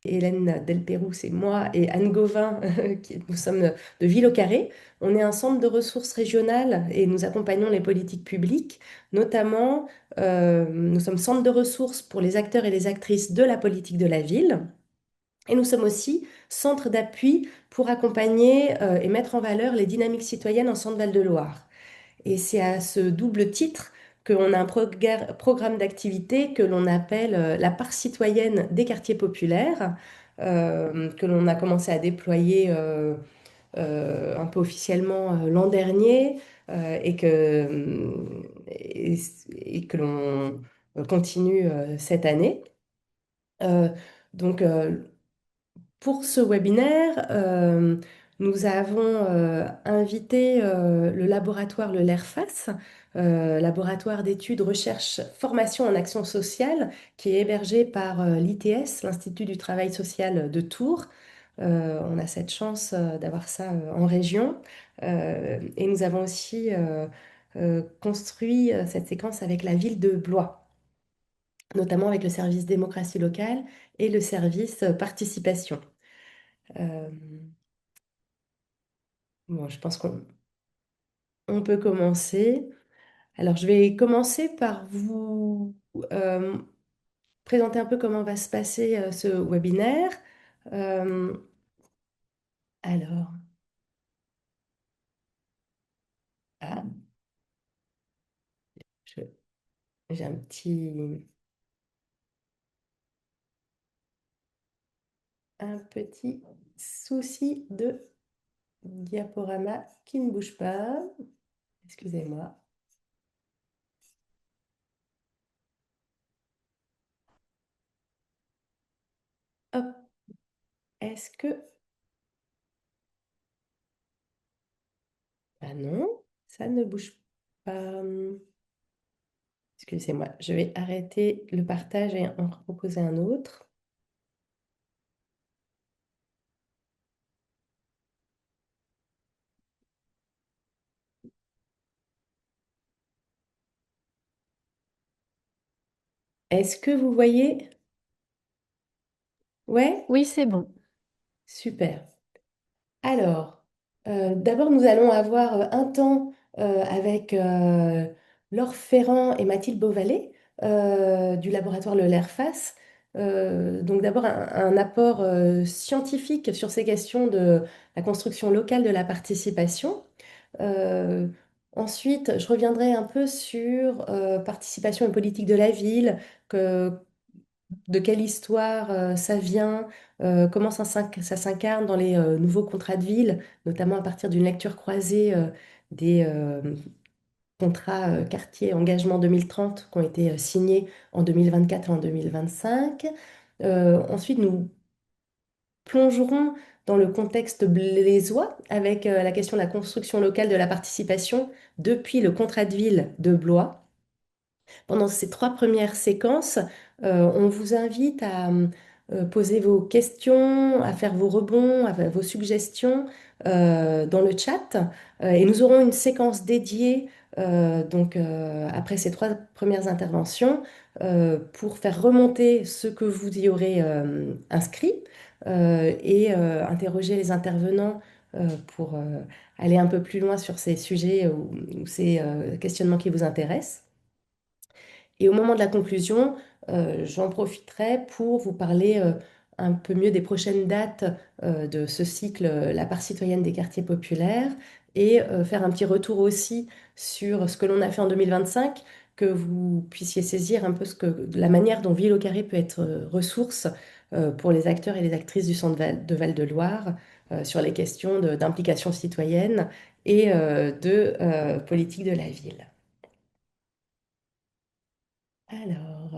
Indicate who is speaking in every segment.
Speaker 1: Hélène Delperroux, c'est moi, et Anne Gauvin, nous sommes de Ville au Carré. On est un centre de ressources régionales et nous accompagnons les politiques publiques, notamment nous sommes centre de ressources pour les acteurs et les actrices de la politique de la ville. Et nous sommes aussi centre d'appui pour accompagner et mettre en valeur les dynamiques citoyennes en Centre-Val de Loire. Et c'est à ce double titre qu'on a un programme d'activité que l'on appelle la part citoyenne des quartiers populaires, que l'on a commencé à déployer un peu officiellement l'an dernier et que l'on continue cette année. Euh, donc, pour ce webinaire, nous avons invité le laboratoire Le LERFAS, laboratoire d'études, recherche, formation en action sociale, qui est hébergé par l'ITS, l'Institut du travail social de Tours. On a cette chance d'avoir ça en région. Et nous avons aussi construit cette séquence avec la ville de Blois, notamment avec le service démocratie locale et le service participation. Euh, bon, je pense qu'on peut commencer. Alors, je vais commencer par vous euh, présenter un peu comment va se passer ce webinaire. Euh, alors, ah, je- j'ai un petit souci de diaporama qui ne bouge pas. Excusez-moi. Hop, est-ce que... Ah non, ça ne bouge pas. Excusez-moi, je vais arrêter le partage et en proposer un autre. Est-ce que vous voyez? Ouais,
Speaker 2: Oui, c'est bon.
Speaker 1: super. Alors, d'abord, nous allons avoir un temps avec Laure Ferrand et Mathilde Beauvalet du laboratoire Le LERFAS. Donc, d'abord, un apport scientifique sur ces questions de la construction locale de la participation. Euh, Ensuite, je reviendrai un peu sur participation et politique de la ville, de quelle histoire ça vient, comment ça s'incarne dans les nouveaux contrats de ville, notamment à partir d'une lecture croisée des contrats quartier engagement 2030 qui ont été signés en 2024 et en 2025. Ensuite, nous plongerons dans le contexte blésois avec la question de la construction locale de la participation depuis le contrat de ville de Blois. Pendant ces trois premières séquences, on vous invite à poser vos questions, à faire vos rebonds, à faire vos suggestions dans le chat. Et nous aurons une séquence dédiée, après ces trois premières interventions, pour faire remonter ce que vous y aurez inscrit et interroger les intervenants pour aller un peu plus loin sur ces sujets ou ces questionnements qui vous intéressent. Et au moment de la conclusion, j'en profiterai pour vous parler un peu mieux des prochaines dates de ce cycle La part citoyenne des quartiers populaires et faire un petit retour aussi sur ce que l'on a fait en 2025, que vous puissiez saisir un peu la manière dont Ville au Carré peut être ressource pour les acteurs et les actrices du centre de Val-de-Loire sur les questions d'implication citoyenne et de politique de la ville. Alors,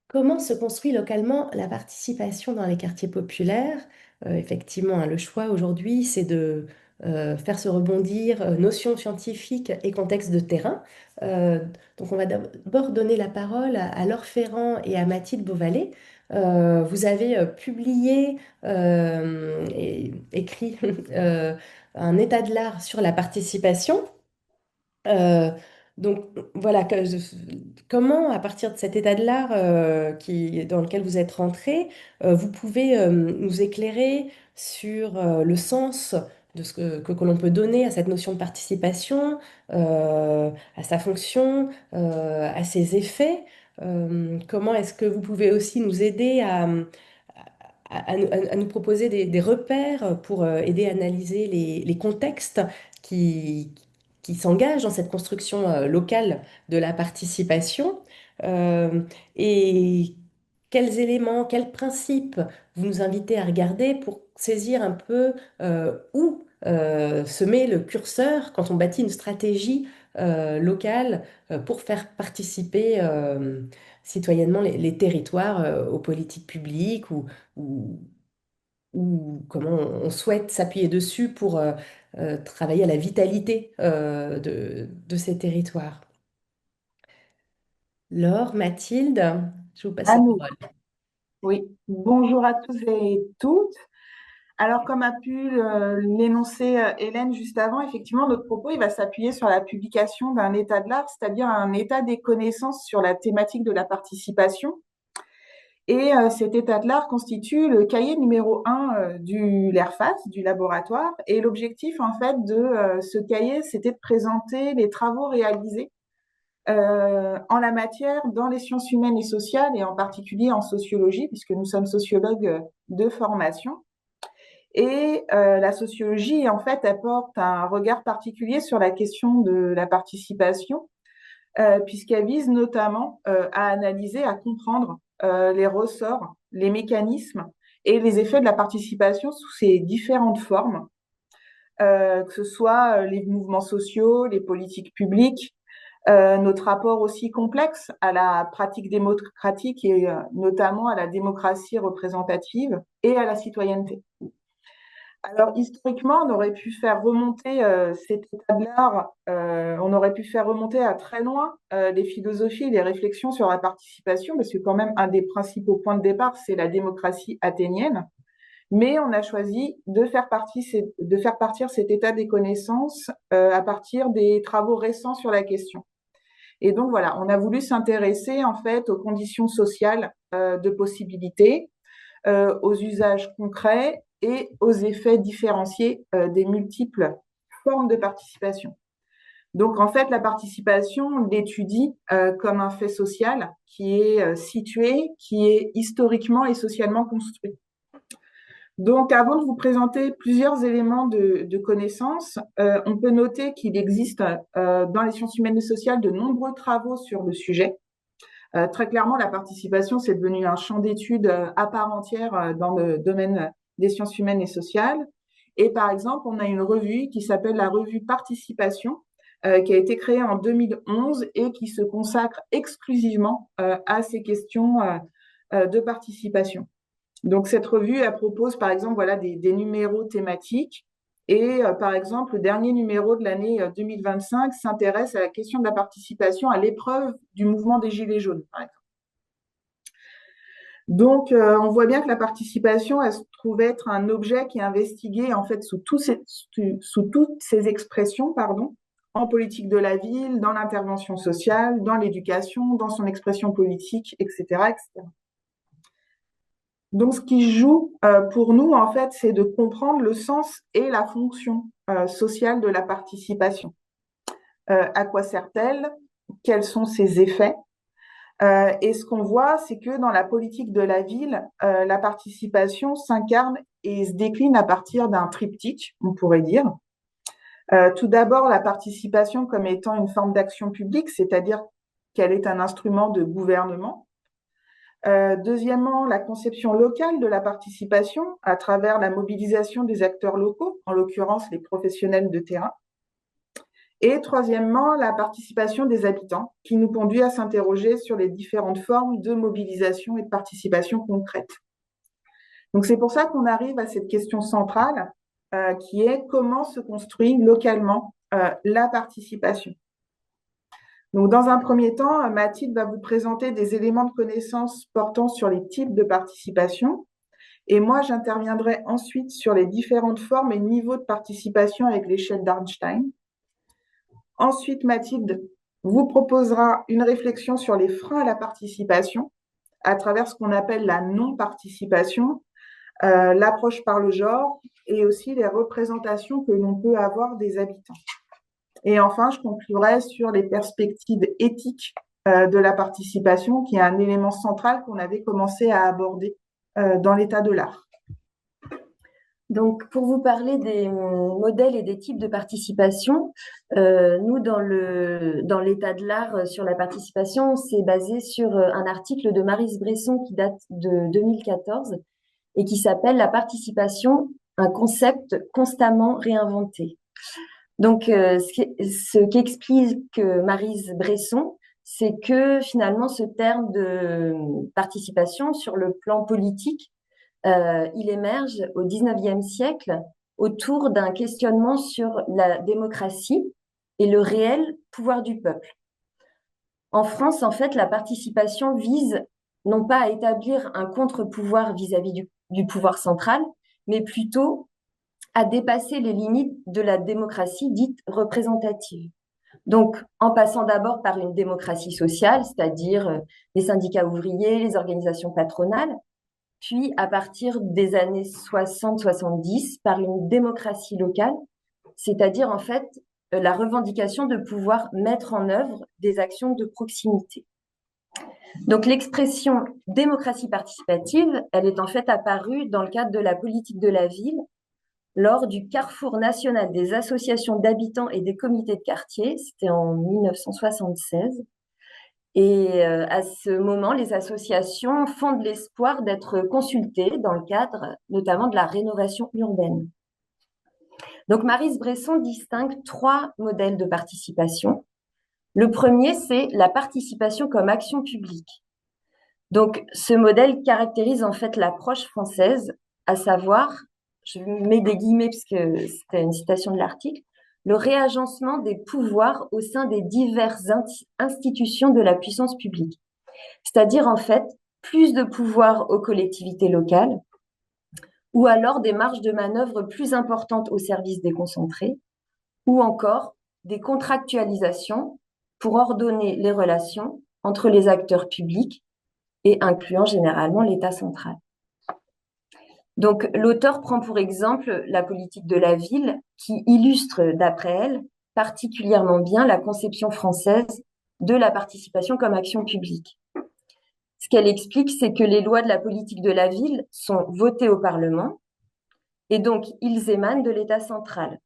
Speaker 1: comment se construit localement la participation dans les quartiers populaires? Effectivement, hein, le choix aujourd'hui, c'est de faire se rebondir notions scientifiques et contexte de terrain. Euh, donc, on va d'abord donner la parole à Laure Ferrand et à Mathilde Beauvalet. Vous avez publié et écrit un état de l'art sur la participation. Euh, Donc voilà, comment, à partir de cet état de l'art dans lequel vous êtes rentré, vous pouvez nous éclairer sur le sens de ce que l'on peut donner à cette notion de participation, à sa fonction, à ses effets. Comment est-ce que vous pouvez aussi nous aider à nous proposer des repères pour aider à analyser les contextes qui, qui s'engagent dans cette construction locale de la participation et quels éléments, quels principes vous nous invitez à regarder pour saisir un peu où se met le curseur quand on bâtit une stratégie locale pour faire participer citoyennement les territoires aux politiques publiques ou, ou comment on souhaite s'appuyer dessus pour travailler à la vitalité de ces territoires. Laure, Mathilde, je vous passe
Speaker 2: À
Speaker 1: la
Speaker 2: nous,
Speaker 1: parole.
Speaker 2: oui. Bonjour à tous et toutes. Alors, comme a pu l'énoncer Hélène juste avant, effectivement, notre propos, il va s'appuyer sur la publication d'un état de l'art, c'est-à-dire un état des connaissances sur la thématique de la participation. Et cet état de l'art constitue le cahier numéro 1 du LERFAS, du laboratoire. Et l'objectif, en fait, de ce cahier, c'était de présenter les travaux réalisés en la matière dans les sciences humaines et sociales, et en particulier en sociologie, puisque nous sommes sociologues de formation. Et la sociologie, en fait, apporte un regard particulier sur la question de la participation, puisqu'elle vise notamment à analyser, à comprendre les ressorts, les mécanismes et les effets de la participation sous ses différentes formes, que ce soit les mouvements sociaux, les politiques publiques, notre rapport aussi complexe à la pratique démocratique et notamment à la démocratie représentative et à la citoyenneté. Alors, historiquement, on aurait pu faire remonter cet état de l'art, on aurait pu faire remonter à très loin les philosophies et les réflexions sur la participation, parce que quand même, un des principaux points de départ, c'est la démocratie athénienne. Mais on a choisi de faire partir cet état des connaissances à partir des travaux récents sur la question. Et donc voilà, on a voulu s'intéresser en fait aux conditions sociales de possibilité, aux usages concrets et aux effets différenciés des multiples formes de participation. Donc en fait, la participation, on l'étudie comme un fait social qui est situé, qui est historiquement et socialement construit. Donc, avant de vous présenter plusieurs éléments de connaissance, on peut noter qu'il existe dans les sciences humaines et sociales de nombreux travaux sur le sujet. Très clairement, la participation, c'est devenu un champ d'études à part entière dans le domaine des sciences humaines et sociales. Et par exemple, on a une revue qui s'appelle la revue Participation, qui a été créée en 2011 et qui se consacre exclusivement à ces questions de participation. Donc, cette revue, elle propose, par exemple, voilà, des numéros thématiques. Et, par exemple, le dernier numéro de l'année 2025 s'intéresse à la question de la participation à l'épreuve du mouvement des Gilets jaunes, par exemple. Donc, on voit bien que la participation, elle se trouve être un objet qui est investigué, en fait, sous toutes ces expressions, pardon, en politique de la ville, dans l'intervention sociale, dans l'éducation, dans son expression politique, etc., etc. Donc, ce qui joue pour nous, en fait, c'est de comprendre le sens et la fonction sociale de la participation. À quoi sert-elle? Quels sont ses effets? Et ce qu'on voit, c'est que dans la politique de la ville, la participation s'incarne et se décline à partir d'un triptyque, on pourrait dire. Tout d'abord, la participation comme étant une forme d'action publique, c'est-à-dire qu'elle est un instrument de gouvernement. Deuxièmement, la conception locale de la participation à travers la mobilisation des acteurs locaux, en l'occurrence les professionnels de terrain. Et troisièmement, la participation des habitants, qui nous conduit à s'interroger sur les différentes formes de mobilisation et de participation concrète. Donc c'est pour ça qu'on arrive à cette question centrale, qui est comment se construit localement la participation. Donc, dans un premier temps, Mathilde va vous présenter des éléments de connaissance portant sur les types de participation. Et moi, j'interviendrai ensuite sur les différentes formes et niveaux de participation avec l'échelle d'Arnstein. Ensuite, Mathilde vous proposera une réflexion sur les freins à la participation à travers ce qu'on appelle la non-participation, l'approche par le genre et aussi les représentations que l'on peut avoir des habitants. Et enfin, je conclurai sur les perspectives éthiques de la participation, qui est un élément central qu'on avait commencé à aborder dans l'état de l'art.
Speaker 3: Donc, pour vous parler des modèles et des types de participation, nous, dans l'état de l'art sur la participation, c'est basé sur un article de Maryse Bresson qui date de 2014 et qui s'appelle La participation, un concept constamment réinventé. Donc, ce qu'explique Maryse Bresson, c'est que finalement, ce terme de participation sur le plan politique, il émerge au XIXe siècle autour d'un questionnement sur la démocratie et le réel pouvoir du peuple. En France, en fait, la participation vise non pas à établir un contre-pouvoir vis-à-vis du pouvoir central, mais plutôt à dépasser les limites de la démocratie dite représentative. Donc, en passant d'abord par une démocratie sociale, c'est-à-dire les syndicats ouvriers, les organisations patronales, puis à partir des années 60-70 par une démocratie locale, c'est-à-dire en fait la revendication de pouvoir mettre en œuvre des actions de proximité. Donc l'expression démocratie participative, elle est en fait apparue dans le cadre de la politique de la ville lors du Carrefour national des associations d'habitants et des comités de quartier, c'était en 1976. Et à ce moment, les associations fondent l'espoir d'être consultées dans le cadre notamment de la rénovation urbaine. Donc Maryse Bresson distingue 3 modèles de participation. Le premier, c'est la participation comme action publique. Donc ce modèle caractérise en fait l'approche française, à savoir, je mets des guillemets parce que c'était une citation de l'article, le réagencement des pouvoirs au sein des diverses institutions de la puissance publique. C'est-à-dire, en fait, plus de pouvoir aux collectivités locales ou alors des marges de manœuvre plus importantes au service déconcentré ou encore des contractualisations pour ordonner les relations entre les acteurs publics et incluant généralement l'État central. Donc, l'auteur prend pour exemple la politique de la ville qui illustre, d'après elle, particulièrement bien la conception française de la participation comme action publique. Ce qu'elle explique, c'est que les lois de la politique de la ville sont votées au Parlement et donc ils émanent de l'État central.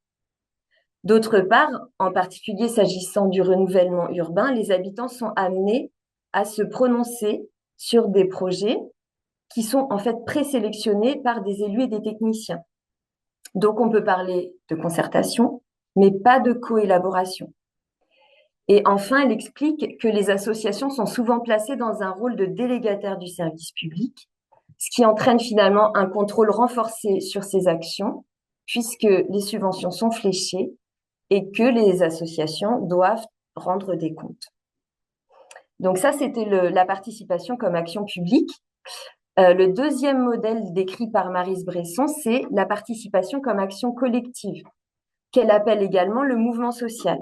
Speaker 3: D'autre part, en particulier s'agissant du renouvellement urbain, les habitants sont amenés à se prononcer sur des projets qui sont en fait présélectionnés par des élus et des techniciens. Donc on peut parler de concertation, mais pas de coélaboration. Et enfin, elle explique que les associations sont souvent placées dans un rôle de délégataire du service public, ce qui entraîne finalement un contrôle renforcé sur ces actions, puisque les subventions sont fléchées et que les associations doivent rendre des comptes. Donc ça, c'était la participation comme action publique. Le deuxième modèle décrit par Maryse Bresson, c'est la participation comme action collective, qu'elle appelle également le mouvement social.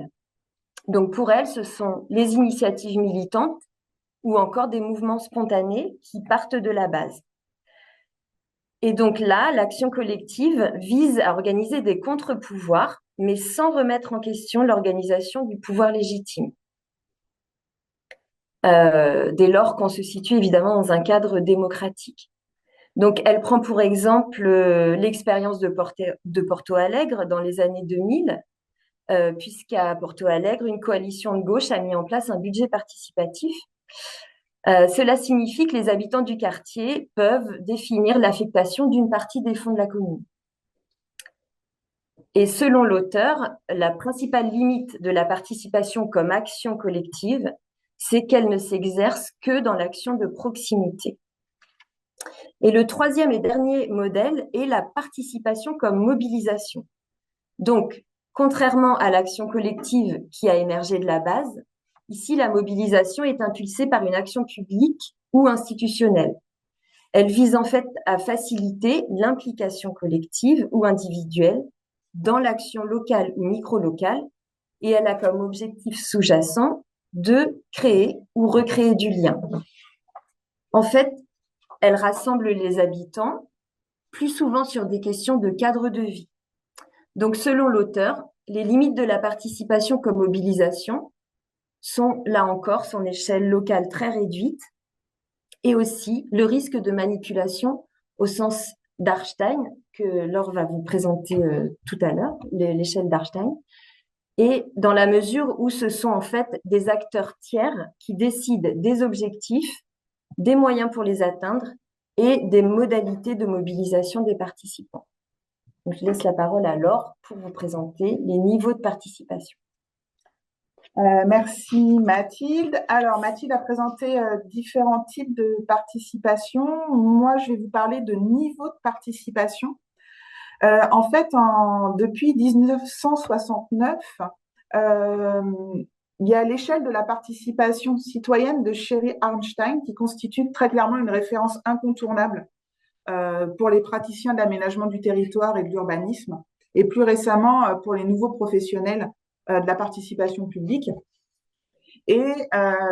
Speaker 3: Donc pour elle, ce sont les initiatives militantes ou encore des mouvements spontanés qui partent de la base. Et donc là, l'action collective vise à organiser des contre-pouvoirs, mais sans remettre en question l'organisation du pouvoir légitime. Dès lors qu'on se situe évidemment dans un cadre démocratique. Donc, elle prend pour exemple l'expérience de Porto Alegre dans les années 2000, puisqu'à Porto Alegre, une coalition de gauche a mis en place un budget participatif. Cela signifie que les habitants du quartier peuvent définir l'affectation d'une partie des fonds de la commune. Et selon l'auteur, la principale limite de la participation comme action collective, c'est qu'elle ne s'exerce que dans l'action de proximité. Et le troisième et dernier modèle est la participation comme mobilisation. Donc, contrairement à l'action collective qui a émergé de la base, ici, la mobilisation est impulsée par une action publique ou institutionnelle. Elle vise en fait à faciliter l'implication collective ou individuelle dans l'action locale ou micro-locale et elle a comme objectif sous-jacent de créer ou recréer du lien. En fait, elle rassemble les habitants plus souvent sur des questions de cadre de vie. Donc, selon l'auteur, les limites de la participation comme mobilisation sont, là encore, son échelle locale très réduite et aussi le risque de manipulation au sens d'Arstein, que Laure va vous présenter tout à l'heure, l'échelle d'Arstein, et dans la mesure où ce sont en fait des acteurs tiers qui décident des objectifs, des moyens pour les atteindre et des modalités de mobilisation des participants. Donc, je laisse la parole à Laure pour vous présenter les niveaux de participation.
Speaker 2: Merci Mathilde. Alors Mathilde a présenté différents types de participation. Moi, je vais vous parler de niveau de participation. En fait, depuis 1969, il y a l'échelle de la participation citoyenne de Sherry Arnstein qui constitue très clairement une référence incontournable pour les praticiens de l'aménagement du territoire et de l'urbanisme, et plus récemment pour les nouveaux professionnels de la participation publique. Et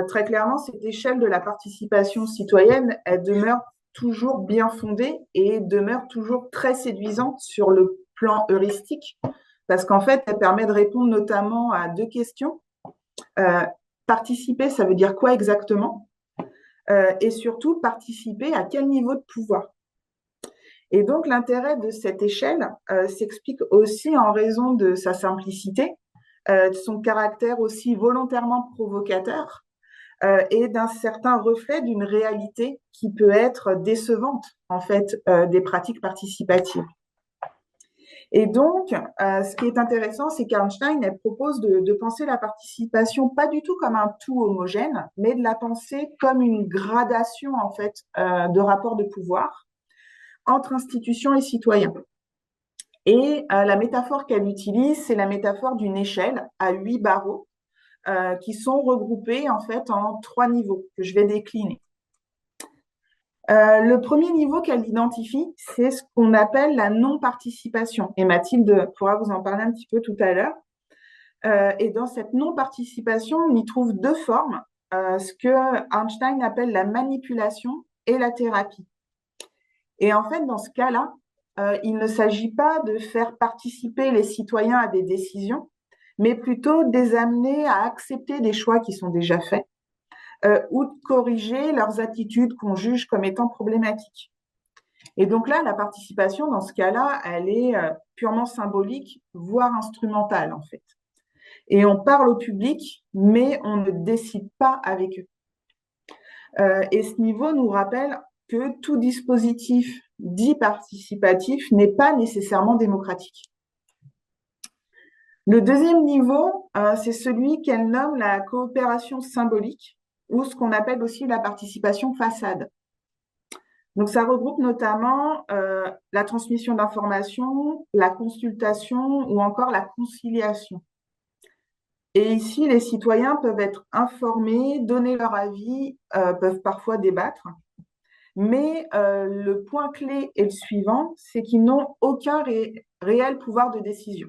Speaker 2: très clairement, cette échelle de la participation citoyenne, elle demeure toujours bien fondée et demeure toujours très séduisante sur le plan heuristique, parce qu'en fait, elle permet de répondre notamment à deux questions. Participer, ça veut dire quoi exactement? Et surtout, participer à quel niveau de pouvoir? Et donc, l'intérêt de cette échelle s'explique aussi en raison de sa simplicité, de son caractère aussi volontairement provocateur et d'un certain reflet d'une réalité qui peut être décevante, en fait, des pratiques participatives. Et donc, ce qui est intéressant, c'est qu'Arnstein, elle propose de penser la participation pas du tout comme un tout homogène, mais de la penser comme une gradation, en fait, de rapports de pouvoir entre institutions et citoyens. Et la métaphore qu'elle utilise, c'est la métaphore d'une échelle à 8 barreaux qui sont regroupés en fait en 3 niveaux que je vais décliner. Le premier niveau qu'elle identifie, c'est ce qu'on appelle la non-participation. Et Mathilde pourra vous en parler un petit peu tout à l'heure. Et dans cette non-participation, on y trouve deux formes, ce que Einstein appelle la manipulation et la thérapie. Et en fait, dans ce cas-là, il ne s'agit pas de faire participer les citoyens à des décisions, mais plutôt de les amener à accepter des choix qui sont déjà faits ou de corriger leurs attitudes qu'on juge comme étant problématiques. Et donc là, la participation, dans ce cas-là, elle est purement symbolique, voire instrumentale, en fait. Et on parle au public, mais on ne décide pas avec eux. Et ce niveau nous rappelle que tout dispositif dit participatif n'est pas nécessairement démocratique. Le deuxième niveau, c'est celui qu'elle nomme la coopération symbolique, ou ce qu'on appelle aussi la participation façade. Donc, ça regroupe notamment la transmission d'informations, la consultation ou encore la conciliation. Et ici, les citoyens peuvent être informés, donner leur avis, peuvent parfois débattre. Mais le point clé est le suivant, c'est qu'ils n'ont aucun réel pouvoir de décision.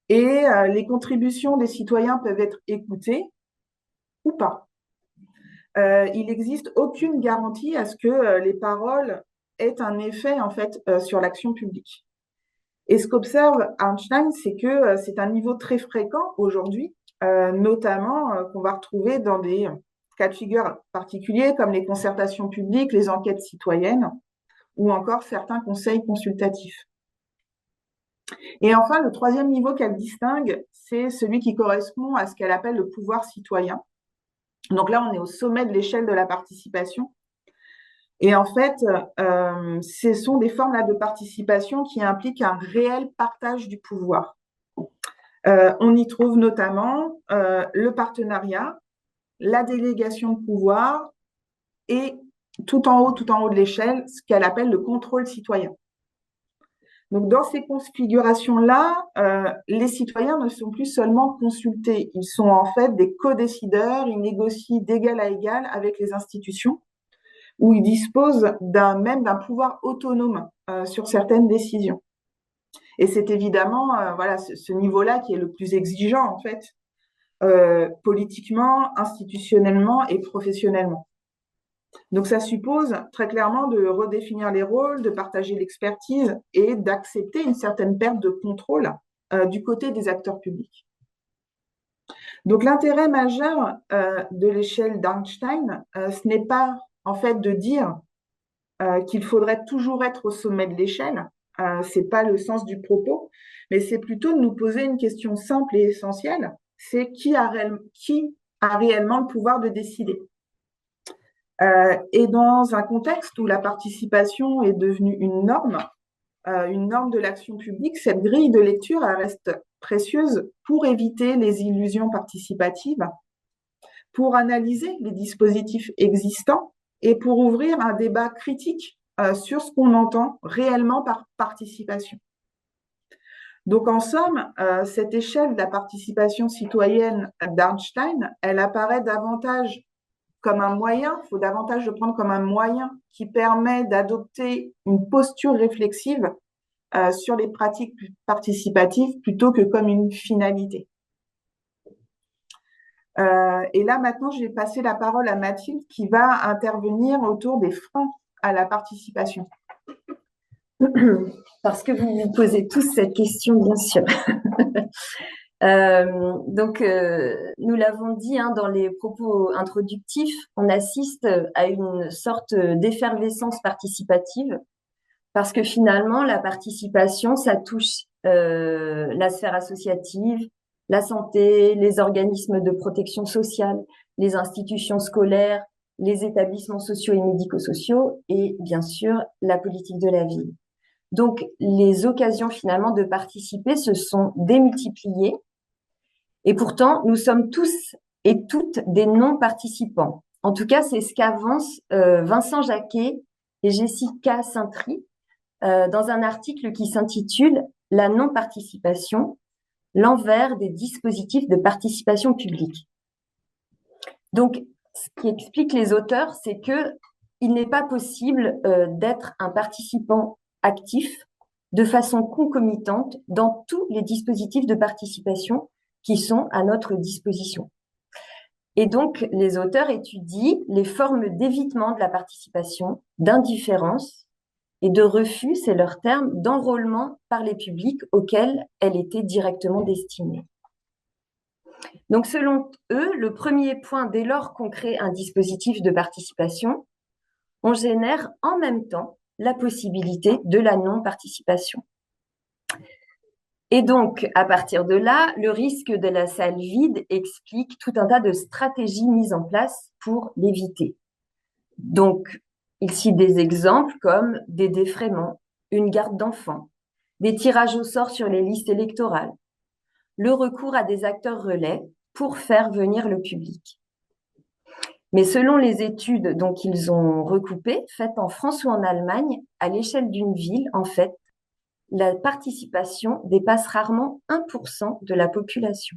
Speaker 2: Et les contributions des citoyens peuvent être écoutées ou pas. Il n'existe aucune garantie à ce que les paroles aient un effet en fait sur l'action publique. Et ce qu'observe Einstein, c'est que c'est un niveau très fréquent aujourd'hui, notamment qu'on va retrouver dans des cas de figure particuliers comme les concertations publiques, les enquêtes citoyennes ou encore certains conseils consultatifs. Et enfin, le troisième niveau qu'elle distingue, c'est celui qui correspond à ce qu'elle appelle le pouvoir citoyen. Donc là, on est au sommet de l'échelle de la participation. Et en fait, ce sont des formes là, de participation qui impliquent un réel partage du pouvoir. On y trouve notamment le partenariat, la délégation de pouvoir et tout en haut de l'échelle, ce qu'elle appelle le contrôle citoyen. Donc, dans ces configurations-là, les citoyens ne sont plus seulement consultés, ils sont en fait des co-décideurs, ils négocient d'égal à égal avec les institutions, où ils disposent même d'un pouvoir autonome sur certaines décisions. Et c'est évidemment voilà, ce niveau-là qui est le plus exigeant, en fait, politiquement, institutionnellement et professionnellement. Donc ça suppose très clairement de redéfinir les rôles, de partager l'expertise et d'accepter une certaine perte de contrôle du côté des acteurs publics. Donc l'intérêt majeur de l'échelle d'Einstein, ce n'est pas en fait de dire qu'il faudrait toujours être au sommet de l'échelle, c'est pas le sens du propos, mais c'est plutôt de nous poser une question simple et essentielle, c'est qui a réellement le pouvoir de décider. Et dans un contexte où la participation est devenue une norme de l'action publique, cette grille de lecture elle reste précieuse pour éviter les illusions participatives, pour analyser les dispositifs existants et pour ouvrir un débat critique sur ce qu'on entend réellement par participation. Donc en somme, cette échelle de la participation citoyenne d'Einstein, elle apparaît davantage comme un moyen, il faut davantage le prendre comme un moyen qui permet d'adopter une posture réflexive sur les pratiques participatives plutôt que comme une finalité. Et là, maintenant, je vais passer la parole à Mathilde qui va intervenir autour des freins à la participation.
Speaker 3: Parce que vous vous posez tous cette question, bien sûr. Nous l'avons dit dans les propos introductifs, on assiste à une sorte d'effervescence participative parce que finalement, la participation, ça touche la sphère associative, la santé, les organismes de protection sociale, les institutions scolaires, les établissements sociaux et médico-sociaux et bien sûr la politique de la ville. Donc, les occasions finalement de participer se sont démultipliées et pourtant, nous sommes tous et toutes des non-participants. En tout cas, c'est ce qu'avancent Vincent Jacquet et Jessica Saintry dans un article qui s'intitule « La non-participation, l'envers des dispositifs de participation publique ». Donc, ce qui explique les auteurs, c'est que il n'est pas possible d'être un participant actif de façon concomitante dans tous les dispositifs de participation qui sont à notre disposition. Et donc, les auteurs étudient les formes d'évitement de la participation, d'indifférence et de refus, c'est leur terme, d'enrôlement par les publics auxquels elle était directement destinée. Donc, selon eux, le premier point, dès lors qu'on crée un dispositif de participation, on génère en même temps la possibilité de la non-participation. Et donc, à partir de là, le risque de la salle vide explique tout un tas de stratégies mises en place pour l'éviter. Donc, il cite des exemples comme des défraiements, une garde d'enfants, des tirages au sort sur les listes électorales, le recours à des acteurs relais pour faire venir le public. Mais selon les études qu'ils ont recoupées, faites en France ou en Allemagne, à l'échelle d'une ville, en fait, la participation dépasse rarement 1% de la population.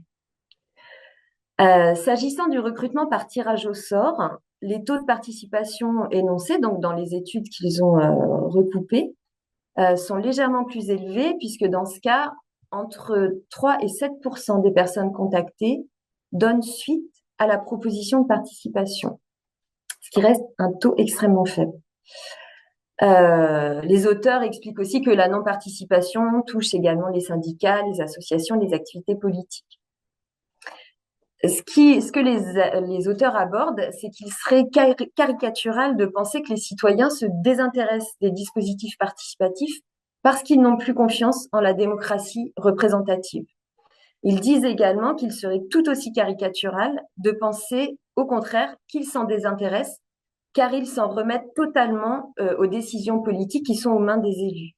Speaker 3: S'agissant du recrutement par tirage au sort, les taux de participation énoncés donc dans les études qu'ils ont recoupées sont légèrement plus élevés puisque dans ce cas, entre 3 et 7% des personnes contactées donnent suite à la proposition de participation, ce qui reste un taux extrêmement faible. Les auteurs expliquent aussi que la non-participation touche également les syndicats, les associations, les activités politiques. Ce que les auteurs abordent, c'est qu'il serait caricatural de penser que les citoyens se désintéressent des dispositifs participatifs parce qu'ils n'ont plus confiance en la démocratie représentative. Ils disent également qu'il serait tout aussi caricatural de penser, au contraire, qu'ils s'en désintéressent car ils s'en remettent totalement aux décisions politiques qui sont aux mains des élus.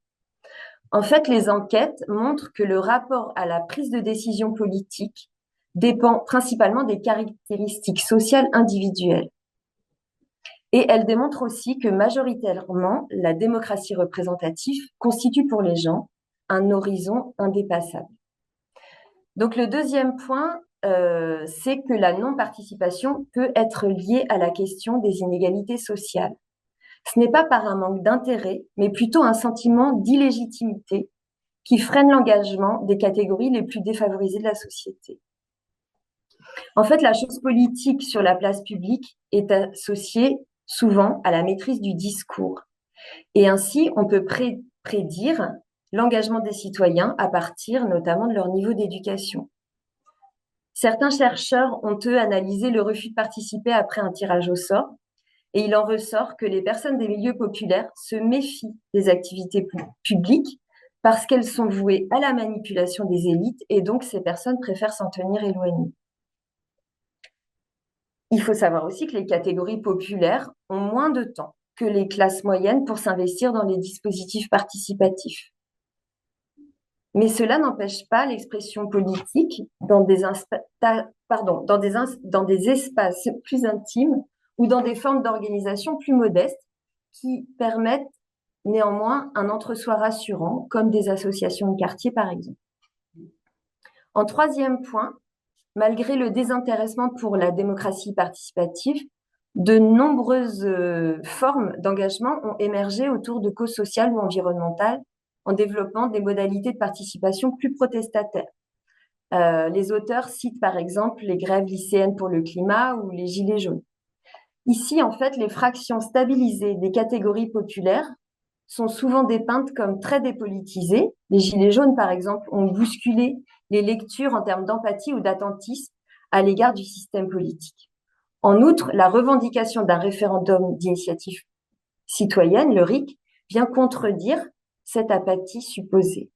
Speaker 3: En fait, les enquêtes montrent que le rapport à la prise de décision politique dépend principalement des caractéristiques sociales individuelles. Et elles démontrent aussi que majoritairement, la démocratie représentative constitue pour les gens un horizon indépassable. Donc le deuxième point, c'est que la non-participation peut être liée à la question des inégalités sociales. Ce n'est pas par un manque d'intérêt, mais plutôt un sentiment d'illégitimité qui freine l'engagement des catégories les plus défavorisées de la société. En fait, la chose politique sur la place publique est associée souvent à la maîtrise du discours. Et ainsi, on peut prédire l'engagement des citoyens à partir notamment de leur niveau d'éducation. Certains chercheurs ont, eux, analysé le refus de participer après un tirage au sort, et il en ressort que les personnes des milieux populaires se méfient des activités publiques parce qu'elles sont vouées à la manipulation des élites, et donc ces personnes préfèrent s'en tenir éloignées. Il faut savoir aussi que les catégories populaires ont moins de temps que les classes moyennes pour s'investir dans les dispositifs participatifs. Mais cela n'empêche pas l'expression politique dans des espaces plus intimes ou dans des formes d'organisation plus modestes qui permettent néanmoins un entre-soi rassurant, comme des associations de quartier par exemple. En troisième point, malgré le désintéressement pour la démocratie participative, de nombreuses formes d'engagement ont émergé autour de causes sociales ou environnementales en développant des modalités de participation plus protestataires. Les auteurs citent par exemple les grèves lycéennes pour le climat ou les gilets jaunes. Ici, en fait, les fractions stabilisées des catégories populaires sont souvent dépeintes comme très dépolitisées. Les gilets jaunes, par exemple, ont bousculé les lectures en termes d'empathie ou d'attentisme à l'égard du système politique. En outre, la revendication d'un référendum d'initiative citoyenne, le RIC, vient contredire cette apathie supposée.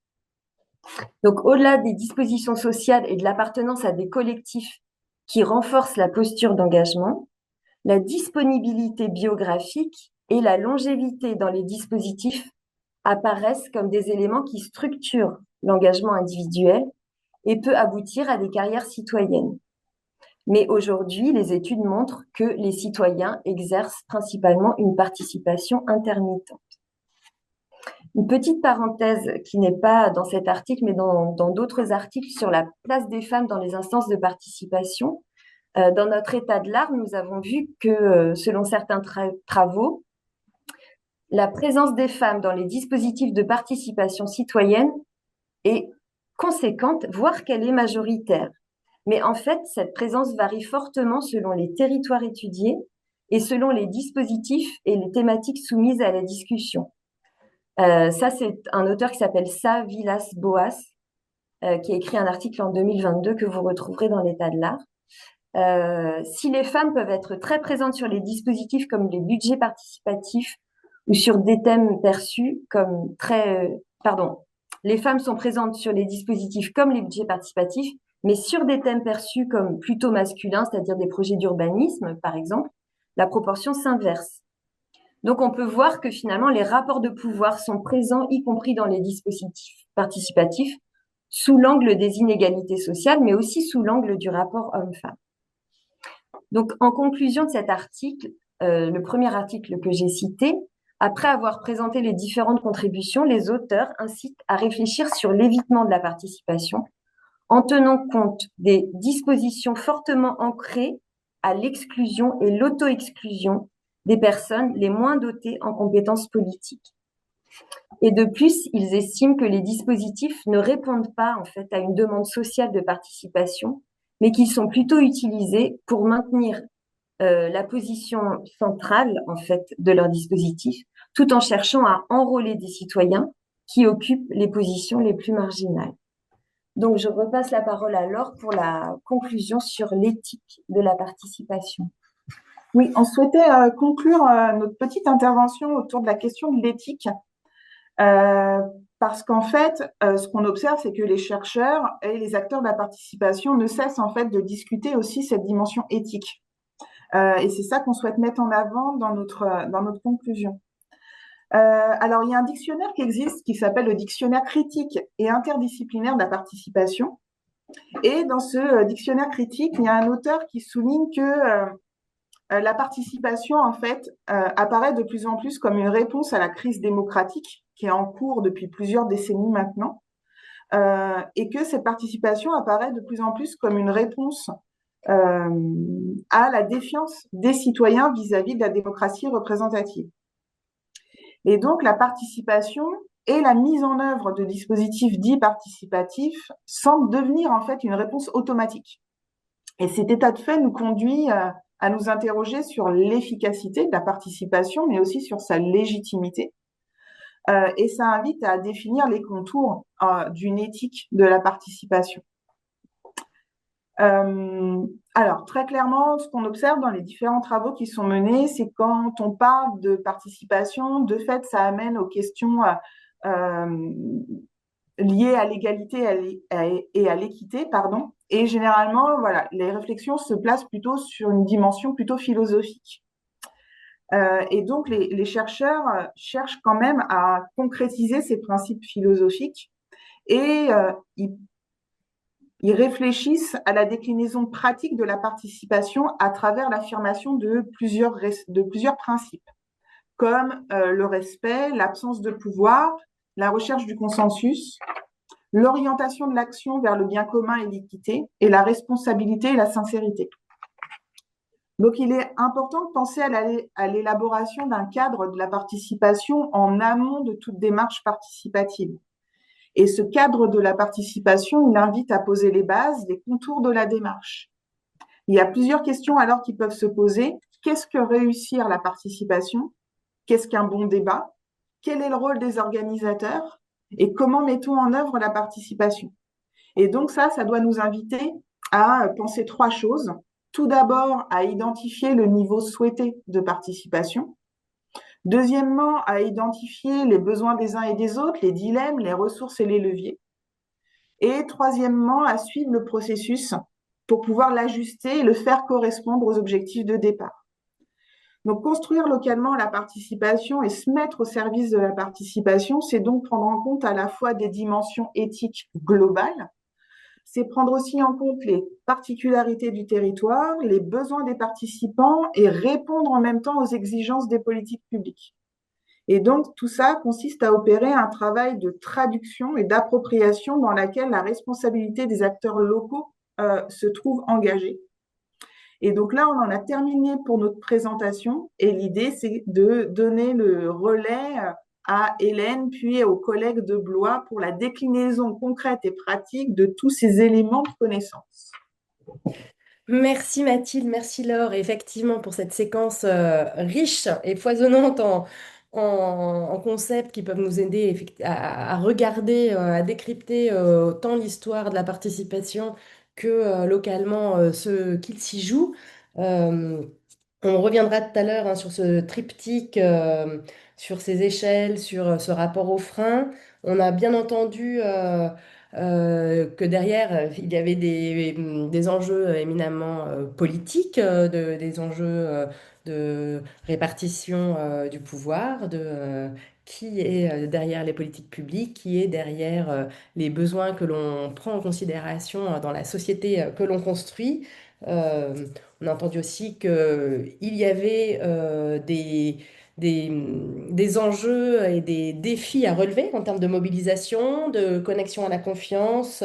Speaker 3: Donc, au-delà des dispositions sociales et de l'appartenance à des collectifs qui renforcent la posture d'engagement, la disponibilité biographique et la longévité dans les dispositifs apparaissent comme des éléments qui structurent l'engagement individuel et peut aboutir à des carrières citoyennes. Mais aujourd'hui, les études montrent que les citoyens exercent principalement une participation intermittente. Une petite parenthèse qui n'est pas dans cet article, mais dans d'autres articles sur la place des femmes dans les instances de participation. Dans notre état de l'art, nous avons vu que, selon certains travaux, la présence des femmes dans les dispositifs de participation citoyenne est conséquente, voire qu'elle est majoritaire. Mais en fait, cette présence varie fortement selon les territoires étudiés et selon les dispositifs et les thématiques soumises à la discussion. Ça, c'est un auteur qui s'appelle Sa Villas-Boas, qui a écrit un article en 2022 que vous retrouverez dans l'état de l'art. Si les femmes peuvent être très présentes sur les dispositifs comme les budgets participatifs ou sur des thèmes perçus comme les femmes sont présentes sur les dispositifs comme les budgets participatifs, mais sur des thèmes perçus comme plutôt masculins, c'est-à-dire des projets d'urbanisme, par exemple, la proportion s'inverse. Donc, on peut voir que finalement, les rapports de pouvoir sont présents, y compris dans les dispositifs participatifs, sous l'angle des inégalités sociales, mais aussi sous l'angle du rapport homme-femme. Donc, en conclusion de cet article, le premier article que j'ai cité, après avoir présenté les différentes contributions, les auteurs incitent à réfléchir sur l'évitement de la participation en tenant compte des dispositions fortement ancrées à l'exclusion et l'auto-exclusion des personnes les moins dotées en compétences politiques. Et de plus, ils estiment que les dispositifs ne répondent pas en fait à une demande sociale de participation, mais qu'ils sont plutôt utilisés pour maintenir la position centrale en fait de leur dispositif, tout en cherchant à enrôler des citoyens qui occupent les positions les plus marginales. Donc, je repasse la parole à Laure pour la conclusion sur l'éthique de la participation.
Speaker 2: Oui, on souhaitait conclure notre petite intervention autour de la question de l'éthique, parce qu'en fait, ce qu'on observe, c'est que les chercheurs et les acteurs de la participation ne cessent en fait de discuter aussi cette dimension éthique. Et c'est ça qu'on souhaite mettre en avant dans notre conclusion. Alors, il y a un dictionnaire qui existe qui s'appelle le dictionnaire critique et interdisciplinaire de la participation. Et dans ce dictionnaire critique, il y a un auteur qui souligne que la participation, en fait, apparaît de plus en plus comme une réponse à la crise démocratique qui est en cours depuis plusieurs décennies maintenant, et que cette participation apparaît de plus en plus comme une réponse à la défiance des citoyens vis-à-vis de la démocratie représentative. Et donc, la participation et la mise en œuvre de dispositifs dits participatifs semblent devenir en fait une réponse automatique. Et cet état de fait nous conduit à nous interroger sur l'efficacité de la participation, mais aussi sur sa légitimité. Et ça invite à définir les contours d'une éthique de la participation. Euh, alors, très clairement, ce qu'on observe dans les différents travaux qui sont menés, c'est quand on parle de participation, de fait, ça amène aux questions liées à l'égalité et à l'équité, pardon. Et généralement, voilà, les réflexions se placent plutôt sur une dimension plutôt philosophique. Et donc, les chercheurs cherchent quand même à concrétiser ces principes philosophiques et ils réfléchissent à la déclinaison pratique de la participation à travers l'affirmation de plusieurs principes, comme le respect, l'absence de pouvoir, la recherche du consensus, l'orientation de l'action vers le bien commun et l'équité, et la responsabilité et la sincérité. Donc, il est important de penser à l'élaboration d'un cadre de la participation en amont de toute démarche participative. Et ce cadre de la participation, il invite à poser les bases, les contours de la démarche. Il y a plusieurs questions alors qui peuvent se poser. Qu'est-ce que réussir la participation? Qu'est-ce qu'un bon débat? Quel est le rôle des organisateurs? Et comment mettons en œuvre la participation? Et donc ça doit nous inviter à penser trois choses. Tout d'abord, à identifier le niveau souhaité de participation. Deuxièmement, à identifier les besoins des uns et des autres, les dilemmes, les ressources et les leviers. Et troisièmement, à suivre le processus pour pouvoir l'ajuster et le faire correspondre aux objectifs de départ. Donc, construire localement la participation et se mettre au service de la participation, c'est donc prendre en compte à la fois des dimensions éthiques globales, c'est prendre aussi en compte les particularités du territoire, les besoins des participants et répondre en même temps aux exigences des politiques publiques. Et donc, tout ça consiste à opérer un travail de traduction et d'appropriation dans laquelle la responsabilité des acteurs locaux se trouve engagée. Et donc là, on en a terminé pour notre présentation. Et l'idée, c'est de donner le relais à Hélène, puis aux collègues de Blois pour la déclinaison concrète et pratique de tous ces éléments de connaissance.
Speaker 1: Merci Mathilde, merci Laure, effectivement pour cette séquence riche et foisonnante en concepts qui peuvent nous aider à regarder, à décrypter tant l'histoire de la participation que localement ce qu'il s'y joue. Euh, on reviendra tout à l'heure hein, sur ce triptyque, sur ces échelles, sur ce rapport aux freins. On a bien entendu que derrière, il y avait des enjeux éminemment politiques, des enjeux de répartition du pouvoir, de qui est derrière les politiques publiques, qui est derrière les besoins que l'on prend en considération dans la société que l'on construit. Euh, on a entendu aussi qu'il y avait des, des enjeux et des défis à relever en termes de mobilisation, de connexion à la confiance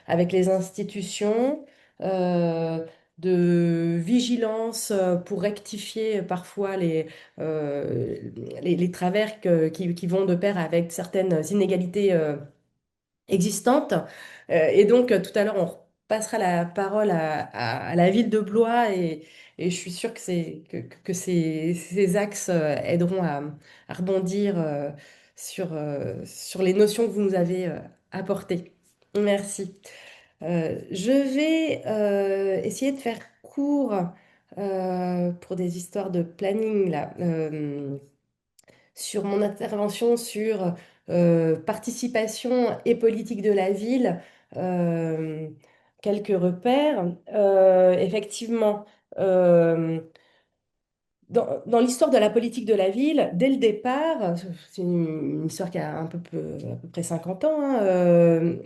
Speaker 1: avec les institutions, euh, de vigilance pour rectifier parfois euh, les travers qui vont de pair avec certaines inégalités existantes. Et donc, tout à l'heure, on passera la parole à la ville de Blois et je suis sûre que ces axes aideront à rebondir sur les notions que vous nous avez apportées. Merci. Je vais essayer de faire court pour des histoires de planning là. Sur mon intervention sur participation et politique de la ville, euh, quelques repères. Effectivement, euh, dans l'histoire de la politique de la ville, dès le départ, c'est une histoire qui a à peu près 50 ans, hein,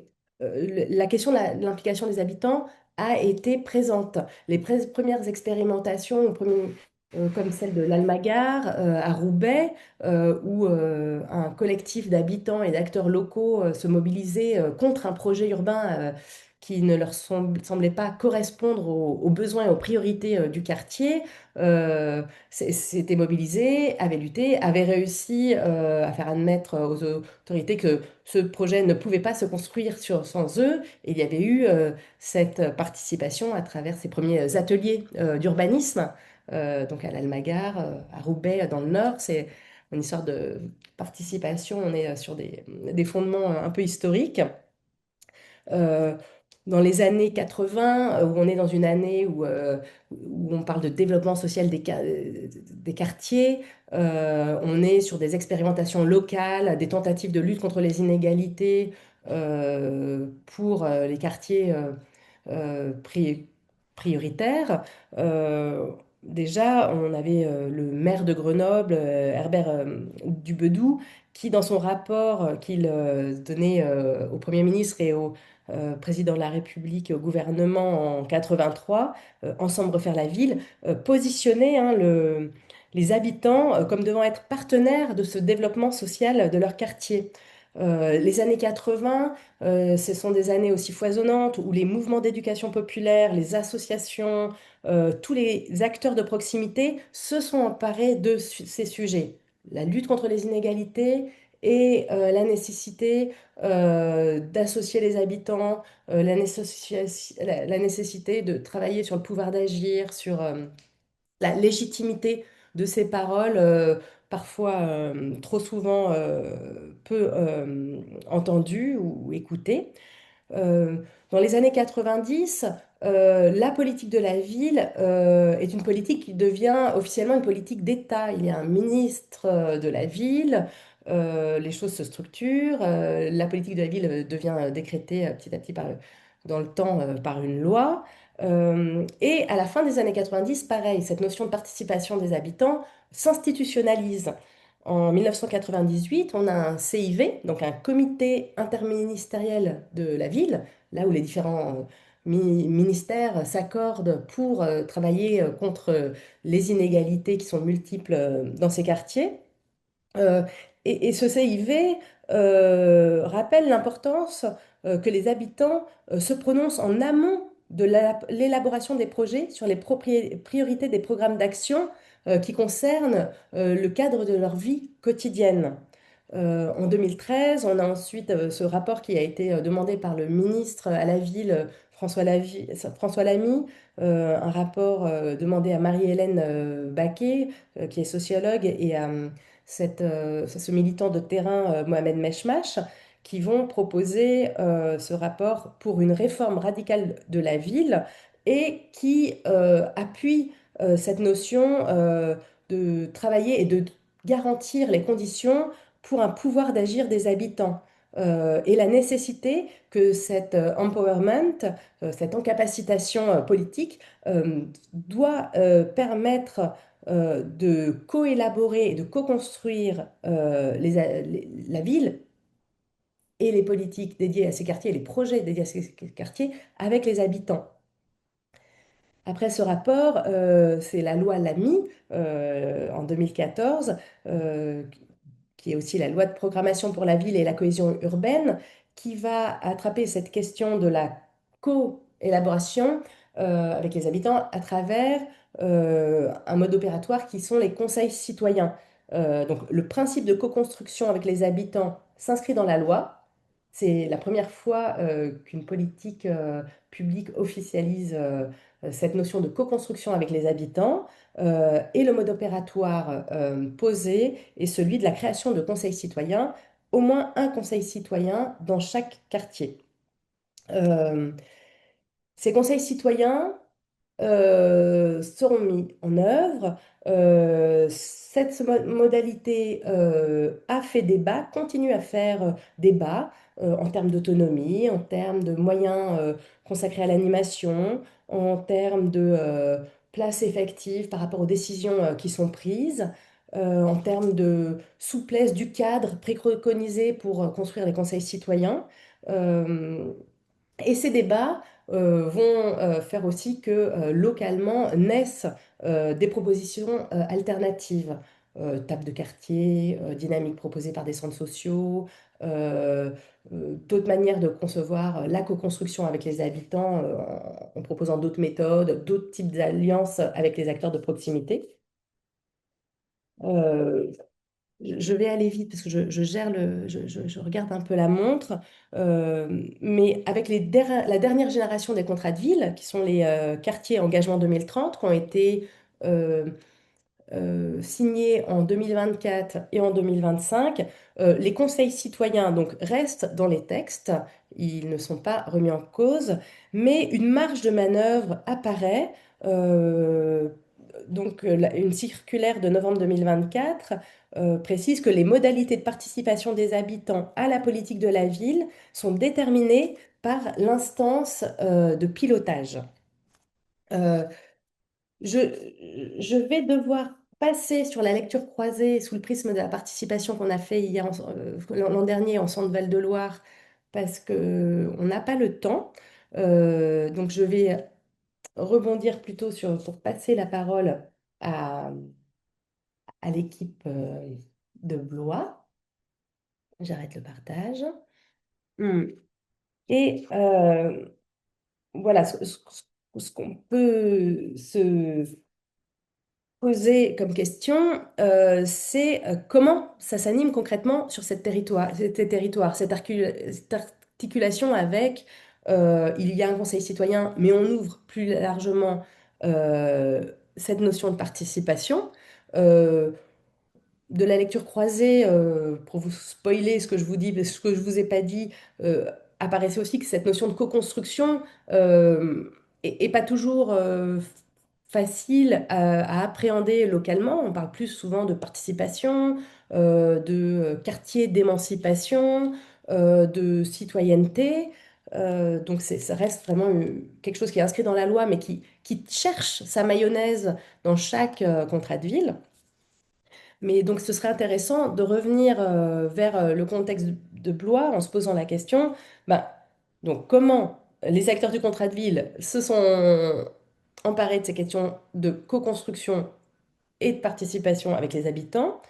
Speaker 1: la question de l'implication des habitants a été présente. Les premières expérimentations, comme celle de l'Almagar à Roubaix, où un collectif d'habitants et d'acteurs locaux se mobilisaient contre un projet urbain qui ne leur semblait pas correspondre aux besoins et aux priorités du quartier, s'étaient mobilisés, avaient lutté, avaient réussi à faire admettre aux autorités que ce projet ne pouvait pas se construire sans eux. Et il y avait eu cette participation à travers ces premiers ateliers d'urbanisme, donc à l'Almagar, à Roubaix, dans le Nord. C'est une histoire de participation, on est sur des fondements un peu historiques. Euh, Dans les années 80, où on est dans une année où on parle de développement social des quartiers, on est sur des expérimentations locales, des tentatives de lutte contre les inégalités pour les quartiers prioritaires. Déjà, on avait le maire de Grenoble, Herbert Dubedou, qui, dans son rapport qu'il donnait au Premier ministre et au président de la République et au gouvernement en 83, Ensemble refaire la ville, positionnait les habitants comme devant être partenaires de ce développement social de leur quartier. Les années 80, ce sont des années aussi foisonnantes où les mouvements d'éducation populaire, les associations, tous les acteurs de proximité se sont emparés de ces sujets. La lutte contre les inégalités et la nécessité d'associer les habitants, la nécessité de travailler sur le pouvoir d'agir, sur la légitimité de ces paroles, parfois trop souvent peu entendues ou écoutées. Euh, Dans les années 90, la politique de la ville est une politique qui devient officiellement une politique d'État. Il y a un ministre de la ville, les choses se structurent, la politique de la ville devient décrétée petit à petit dans le temps par une loi. Et à la fin des années 90, pareil, cette notion de participation des habitants s'institutionnalise. En 1998, on a un CIV, donc un comité interministériel de la ville, là où les différents ministères s'accordent pour travailler contre les inégalités qui sont multiples dans ces quartiers. Euh, et ce CIV rappelle l'importance que les habitants se prononcent en amont de l'élaboration des projets sur les priorités des programmes d'action qui concernent le cadre de leur vie quotidienne. En 2013, on a ensuite ce rapport qui a été demandé par le ministre à la ville, François Lamy, un rapport demandé à Marie-Hélène Baquet, qui est sociologue, et à ce militant de terrain, Mohamed Meshmash, qui vont proposer ce rapport pour une réforme radicale de la ville et qui appuie cette notion de travailler et de garantir les conditions pour un pouvoir d'agir des habitants. Et la nécessité que cet empowerment, cette encapacitation politique, doit permettre de coélaborer et de co-construire la ville et les politiques dédiées à ces quartiers, les projets dédiés à ces quartiers avec les habitants. Après ce rapport, c'est la loi Lamy en 2014, qui est aussi la loi de programmation pour la ville et la cohésion urbaine, qui va attraper cette question de la co-élaboration avec les habitants à travers un mode opératoire qui sont les conseils citoyens. Donc le principe de co-construction avec les habitants s'inscrit dans la loi. C'est la première fois qu'une politique publique officialise cette notion de co-construction avec les habitants. Et le mode opératoire posé est celui de la création de conseils citoyens, au moins un conseil citoyen dans chaque quartier. Euh, Ces conseils citoyens seront mis en œuvre. Cette modalité a fait débat, continue à faire débat en termes d'autonomie, en termes de moyens consacrés à l'animation, en termes de place effective par rapport aux décisions qui sont prises, en termes de souplesse du cadre préconisé pour construire les conseils citoyens. Euh, et ces débats vont faire aussi que localement naissent des propositions alternatives. Table de quartier, dynamique proposée par des centres sociaux, euh, d'autres manières de concevoir la co-construction avec les habitants en proposant d'autres méthodes, d'autres types d'alliances avec les acteurs de proximité. Euh, je vais aller vite parce que je gère je regarde un peu la montre. Mais avec la dernière génération des contrats de ville, qui sont les quartiers engagement 2030, qui ont été euh, signés en 2024 et en 2025, les conseils citoyens donc restent dans les textes, ils ne sont pas remis en cause, mais une marge de manœuvre apparaît. euh, une circulaire de novembre 2024 précise que les modalités de participation des habitants à la politique de la ville sont déterminées par l'instance de pilotage. Euh, je, je vais devoir passer sur la lecture croisée sous le prisme de la participation qu'on a fait l'an dernier en Centre Val-de-Loire parce qu'on n'a pas le temps. Donc je vais rebondir plutôt pour passer la parole à, à l'équipe de Blois. J'arrête le partage. Hmm. Et voilà, ce qu'on peut se poser comme question, c'est comment ça s'anime concrètement sur ces territoires, cette articulation avec, il y a un conseil citoyen, mais on ouvre plus largement cette notion de participation. Euh, de la lecture croisée, pour vous spoiler ce que je vous dis, ce que je vous ai pas dit, apparaissait aussi que cette notion de co-construction est pas toujours facile à appréhender localement. On parle plus souvent de participation, de quartier d'émancipation, de citoyenneté. Donc ça reste vraiment quelque chose qui est inscrit dans la loi, mais qui cherche sa mayonnaise dans chaque contrat de ville. Mais donc, ce serait intéressant de revenir vers le contexte de Blois en se posant la question, bah, donc comment les acteurs du contrat de ville se sont emparés de ces questions de co-construction et de participation avec les habitants,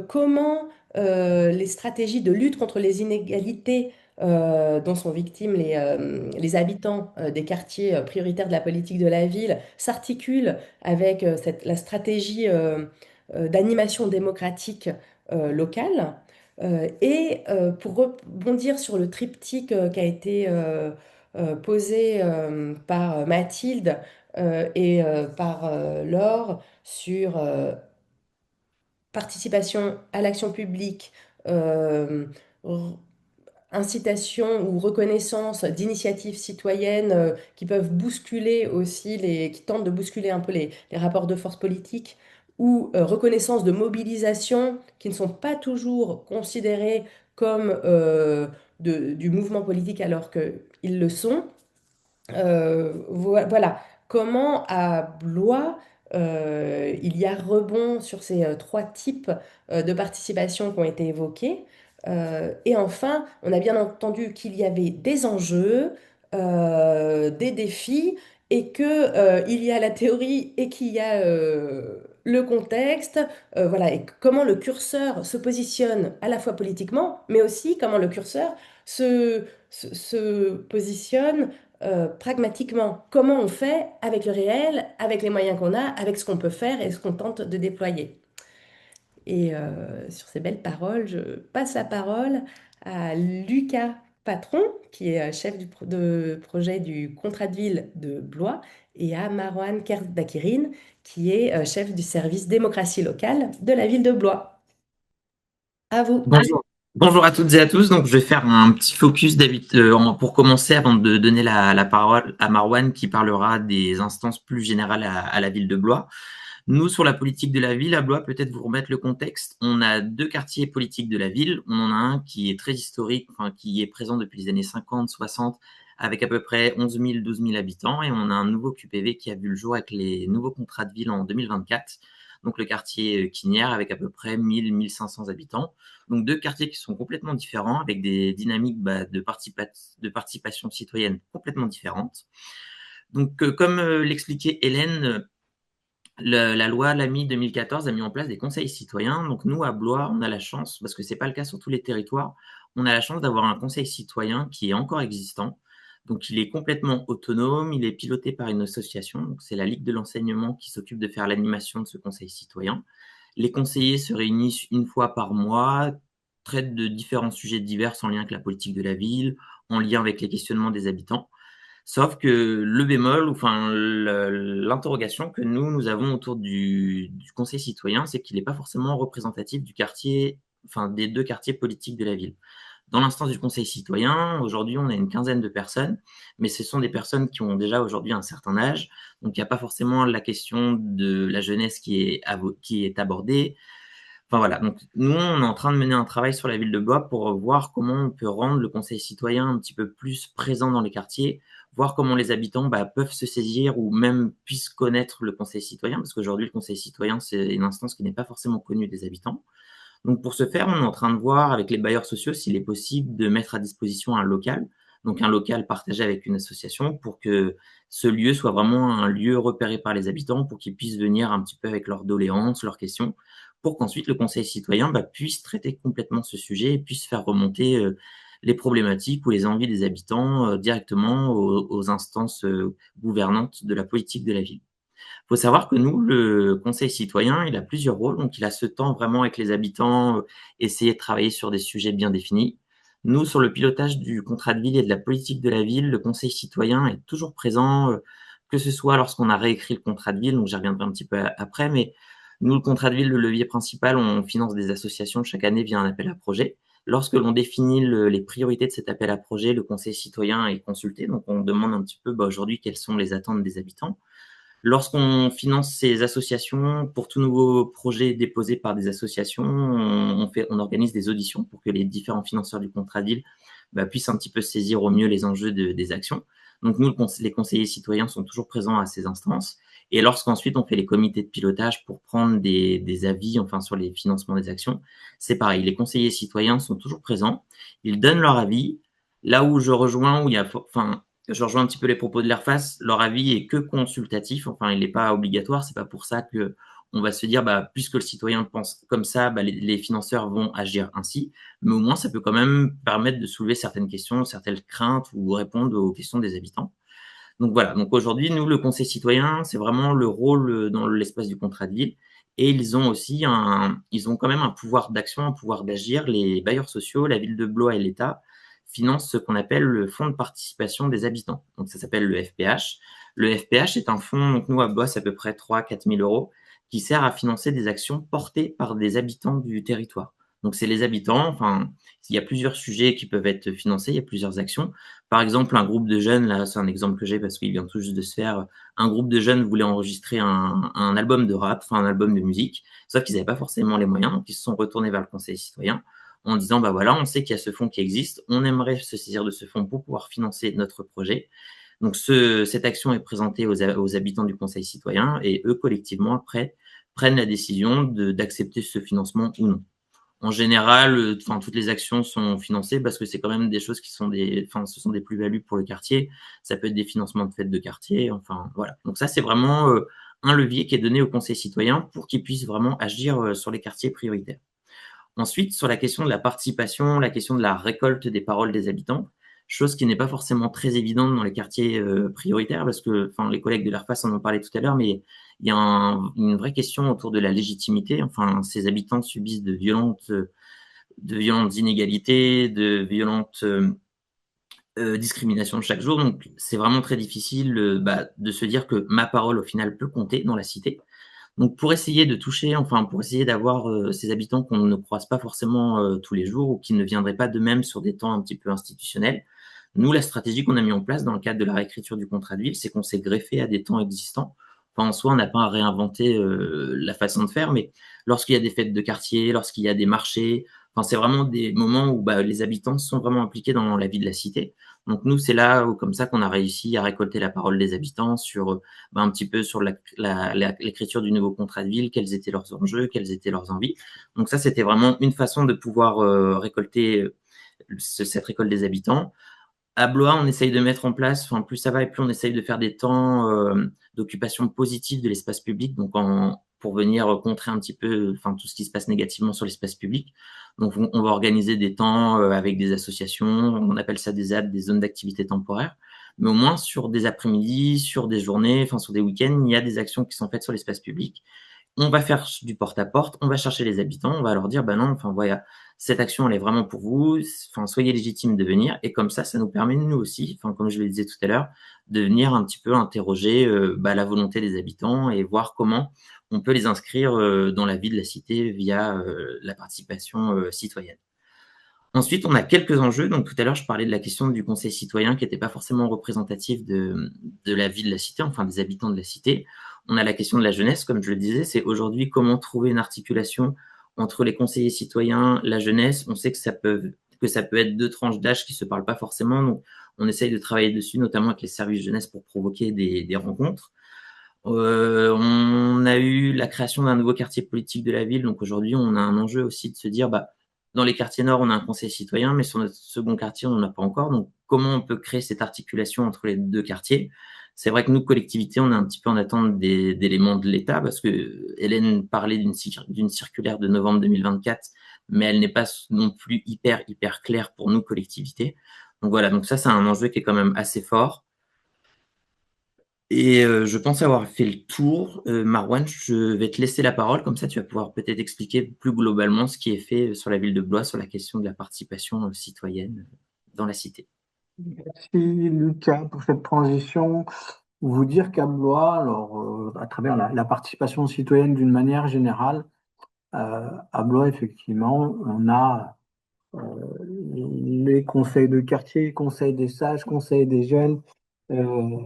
Speaker 1: comment les stratégies de lutte contre les inégalités dont sont victimes les habitants des quartiers prioritaires de la politique de la ville s'articulent avec la stratégie d'animation démocratique locale. Pour rebondir sur le triptyque qui a été posé par Mathilde et par Laure sur participation à l'action publique, euh, r- incitation ou reconnaissance d'initiatives citoyennes qui peuvent bousculer aussi qui tentent de bousculer un peu les rapports de force politiques, ou reconnaissance de mobilisation qui ne sont pas toujours considérées comme du mouvement politique alors qu'ils le sont. Voilà comment à Blois, il y a rebond sur ces trois types de participation qui ont été évoqués. Et enfin, on a bien entendu qu'il y avait des enjeux, des défis, et que, il y a la théorie et qu'il y a le contexte, voilà, et comment le curseur se positionne à la fois politiquement, mais aussi comment le curseur se positionne pragmatiquement, comment on fait avec le réel, avec les moyens qu'on a, avec ce qu'on peut faire et ce qu'on tente de déployer. Et sur ces belles paroles, je passe la parole à Lucas Patron, qui est chef de projet du contrat de ville de Blois, et à Marwan Kerdakirin, qui est chef du service démocratie locale de la ville de Blois. À vous.
Speaker 4: Bonjour. Bonjour à toutes et à tous. Donc, je vais faire un petit focus pour commencer avant de donner la parole à Marwan qui parlera des instances plus générales à la ville de Blois. Nous, sur la politique de la ville, à Blois, peut-être vous remettre le contexte. On a deux quartiers politiques de la ville. On en a un qui est très historique, enfin, qui est présent depuis les années 50, 60, avec à peu près 11 000, 12 000 habitants. Et on a un nouveau QPV qui a vu le jour avec les nouveaux contrats de ville en 2024. Donc, le quartier Quinière avec à peu près 1000, 1500 habitants. Donc, deux quartiers qui sont complètement différents, avec des dynamiques de participation citoyenne complètement différentes. Donc, comme l'expliquait Hélène, la loi Lamy 2014 a mis en place des conseils citoyens. Donc, nous, à Blois, on a la chance, parce que c'est pas le cas sur tous les territoires, on a la chance d'avoir un conseil citoyen qui est encore existant. Donc, il est complètement autonome, il est piloté par une association. Donc, c'est la Ligue de l'enseignement qui s'occupe de faire l'animation de ce conseil citoyen. Les conseillers se réunissent une fois par mois, traitent de différents sujets divers en lien avec la politique de la ville, en lien avec les questionnements des habitants. Sauf que le bémol, enfin l'interrogation que nous avons autour du conseil citoyen, c'est qu'il n'est pas forcément représentatif du quartier, enfin des deux quartiers politiques de la ville. Dans l'instance du conseil citoyen, aujourd'hui, on a une quinzaine de personnes, mais ce sont des personnes qui ont déjà aujourd'hui un certain âge, donc il n'y a pas forcément la question de la jeunesse qui est abordée. Enfin voilà, donc nous, on est en train de mener un travail sur la ville de Blois pour voir comment on peut rendre le conseil citoyen un petit peu plus présent dans les quartiers, voir comment les habitants peuvent se saisir ou même puissent connaître le conseil citoyen, parce qu'aujourd'hui, le conseil citoyen, c'est une instance qui n'est pas forcément connue des habitants. Donc pour ce faire, on est en train de voir avec les bailleurs sociaux s'il est possible de mettre à disposition un local, donc un local partagé avec une association pour que ce lieu soit vraiment un lieu repéré par les habitants pour qu'ils puissent venir un petit peu avec leurs doléances, leurs questions, pour qu'ensuite le conseil citoyen puisse traiter complètement ce sujet et puisse faire remonter les problématiques ou les envies des habitants directement aux instances gouvernantes de la politique de la ville. Il faut savoir que nous, le conseil citoyen, il a plusieurs rôles. Donc, il a ce temps vraiment avec les habitants, essayer de travailler sur des sujets bien définis. Nous, sur le pilotage du contrat de ville et de la politique de la ville, le conseil citoyen est toujours présent, que ce soit lorsqu'on a réécrit le contrat de ville, donc j'y reviendrai un petit peu après, mais nous, le contrat de ville, le levier principal, on finance des associations chaque année via un appel à projet. Lorsque l'on définit les priorités de cet appel à projet, le conseil citoyen est consulté. Donc, on demande un petit peu aujourd'hui quelles sont les attentes des habitants. Lorsqu'on finance ces associations, pour tout nouveau projet déposé par des associations, on organise des auditions pour que les différents financeurs du contrat de ville puissent un petit peu saisir au mieux les enjeux des actions. Donc nous, les conseillers citoyens sont toujours présents à ces instances. Et lorsqu'ensuite on fait les comités de pilotage pour prendre des avis enfin sur les financements des actions, c'est pareil. Les conseillers citoyens sont toujours présents. Ils donnent leur avis. Là où je rejoins, où il y a, enfin, je rejoins un petit peu les propos de l'AIRFAS, leur avis est que consultatif, enfin il n'est pas obligatoire, c'est pas pour ça que on va se dire puisque le citoyen pense comme ça, les financeurs vont agir ainsi, mais au moins ça peut quand même permettre de soulever certaines questions, certaines craintes ou répondre aux questions des habitants. Donc voilà, donc aujourd'hui nous le conseil citoyen, c'est vraiment le rôle dans l'espace du contrat de ville et ils ont aussi ils ont quand même un pouvoir d'action, un pouvoir d'agir. Les bailleurs sociaux, la ville de Blois et l'État finance ce qu'on appelle le fonds de participation des habitants. Donc ça s'appelle le FPH. Le FPH est un fonds, donc nous à Blois, c'est à peu près 3 000 à 4 000 euros, qui sert à financer des actions portées par des habitants du territoire. Donc c'est les habitants, enfin, il y a plusieurs sujets qui peuvent être financés, il y a plusieurs actions. Par exemple, un groupe de jeunes, là c'est un exemple que j'ai parce qu'il vient tout juste de se faire, un groupe de jeunes voulait enregistrer un album de rap, enfin un album de musique, sauf qu'ils n'avaient pas forcément les moyens, donc ils se sont retournés vers le conseil citoyen en disant voilà, on sait qu'il y a ce fonds qui existe, on aimerait se saisir de ce fonds pour pouvoir financer notre projet. Donc cette action est présentée aux habitants du conseil citoyen et eux collectivement après prennent la décision d'accepter ce financement ou non. En général, toutes les actions sont financées parce que c'est quand même des choses qui sont ce sont des plus-values pour le quartier. Ça peut être des financements de fêtes de quartier, enfin voilà. Donc ça, c'est vraiment un levier qui est donné au conseil citoyen pour qu'il puisse vraiment agir sur les quartiers prioritaires. Ensuite, sur la question de la participation, la question de la récolte des paroles des habitants, chose qui n'est pas forcément très évidente dans les quartiers prioritaires, parce que les collègues de l'ARFAS en ont parlé tout à l'heure, mais il y a une vraie question autour de la légitimité. Enfin, ces habitants subissent de violentes inégalités, de violentes discriminations chaque jour. Donc, c'est vraiment très difficile de se dire que ma parole, au final, peut compter dans la cité. Donc, pour essayer de toucher, pour essayer d'avoir ces habitants qu'on ne croise pas forcément tous les jours ou qui ne viendraient pas d'eux-mêmes sur des temps un petit peu institutionnels, nous, la stratégie qu'on a mis en place dans le cadre de la réécriture du contrat de ville, c'est qu'on s'est greffé à des temps existants. Enfin, en soi, on n'a pas à réinventer la façon de faire, mais lorsqu'il y a des fêtes de quartier, lorsqu'il y a des marchés, c'est vraiment des moments où les habitants sont vraiment impliqués dans la vie de la cité. Donc nous, c'est là où, comme ça qu'on a réussi à récolter la parole des habitants sur un petit peu sur l'écriture du nouveau contrat de ville, quels étaient leurs enjeux, quelles étaient leurs envies. Donc ça, c'était vraiment une façon de pouvoir récolter cette récolte des habitants. À Blois, on essaye de mettre en place, plus ça va et plus on essaye de faire des temps d'occupation positive de l'espace public, donc en pour venir contrer un petit peu enfin, tout ce qui se passe négativement sur l'espace public. Donc, on va organiser des temps avec des associations, on appelle ça des ZAD, des zones d'activité temporaire. Mais au moins, sur des après-midi, sur des journées, enfin, sur des week-ends, il y a des actions qui sont faites sur l'espace public. On va faire du porte-à-porte, on va chercher les habitants, on va leur dire, bah non, enfin, voilà, cette action, elle est vraiment pour vous, enfin, soyez légitimes de venir. Et comme ça nous permet, nous aussi, enfin, comme je le disais tout à l'heure, de venir un petit peu interroger la volonté des habitants et voir comment on peut les inscrire dans la vie de la cité via la participation citoyenne. Ensuite, on a quelques enjeux. Donc, tout à l'heure, je parlais de la question du conseil citoyen qui n'était pas forcément représentatif de la vie de la cité, enfin des habitants de la cité. On a la question de la jeunesse, comme je le disais, c'est aujourd'hui comment trouver une articulation entre les conseillers citoyens, la jeunesse. On sait que ça peut être deux tranches d'âge qui se parlent pas forcément. Donc, on essaye de travailler dessus, notamment avec les services jeunesse pour provoquer des rencontres. On a eu la création d'un nouveau quartier politique de la ville. Donc aujourd'hui, on a un enjeu aussi de se dire, bah, dans les quartiers nord, on a un conseil citoyen, mais sur notre second quartier, on n'en a pas encore. Donc comment on peut créer cette articulation entre les deux quartiers? C'est vrai que nous, collectivités, on est un petit peu en attente d'éléments de l'État parce que Hélène parlait d'une circulaire de novembre 2024, mais elle n'est pas non plus hyper claire pour nous, collectivités. Donc voilà, donc ça, c'est un enjeu qui est quand même assez fort. Et je pense avoir fait le tour. Marouane, je vais te laisser la parole, comme ça tu vas pouvoir peut-être expliquer plus globalement ce qui est fait sur la ville de Blois, sur la question de la participation citoyenne dans la cité.
Speaker 5: Merci Lucas pour cette transition. Vous dire qu'à Blois, alors à travers la participation citoyenne d'une manière générale, à Blois effectivement, on a les conseils de quartier, conseils des sages, conseils des jeunes, euh,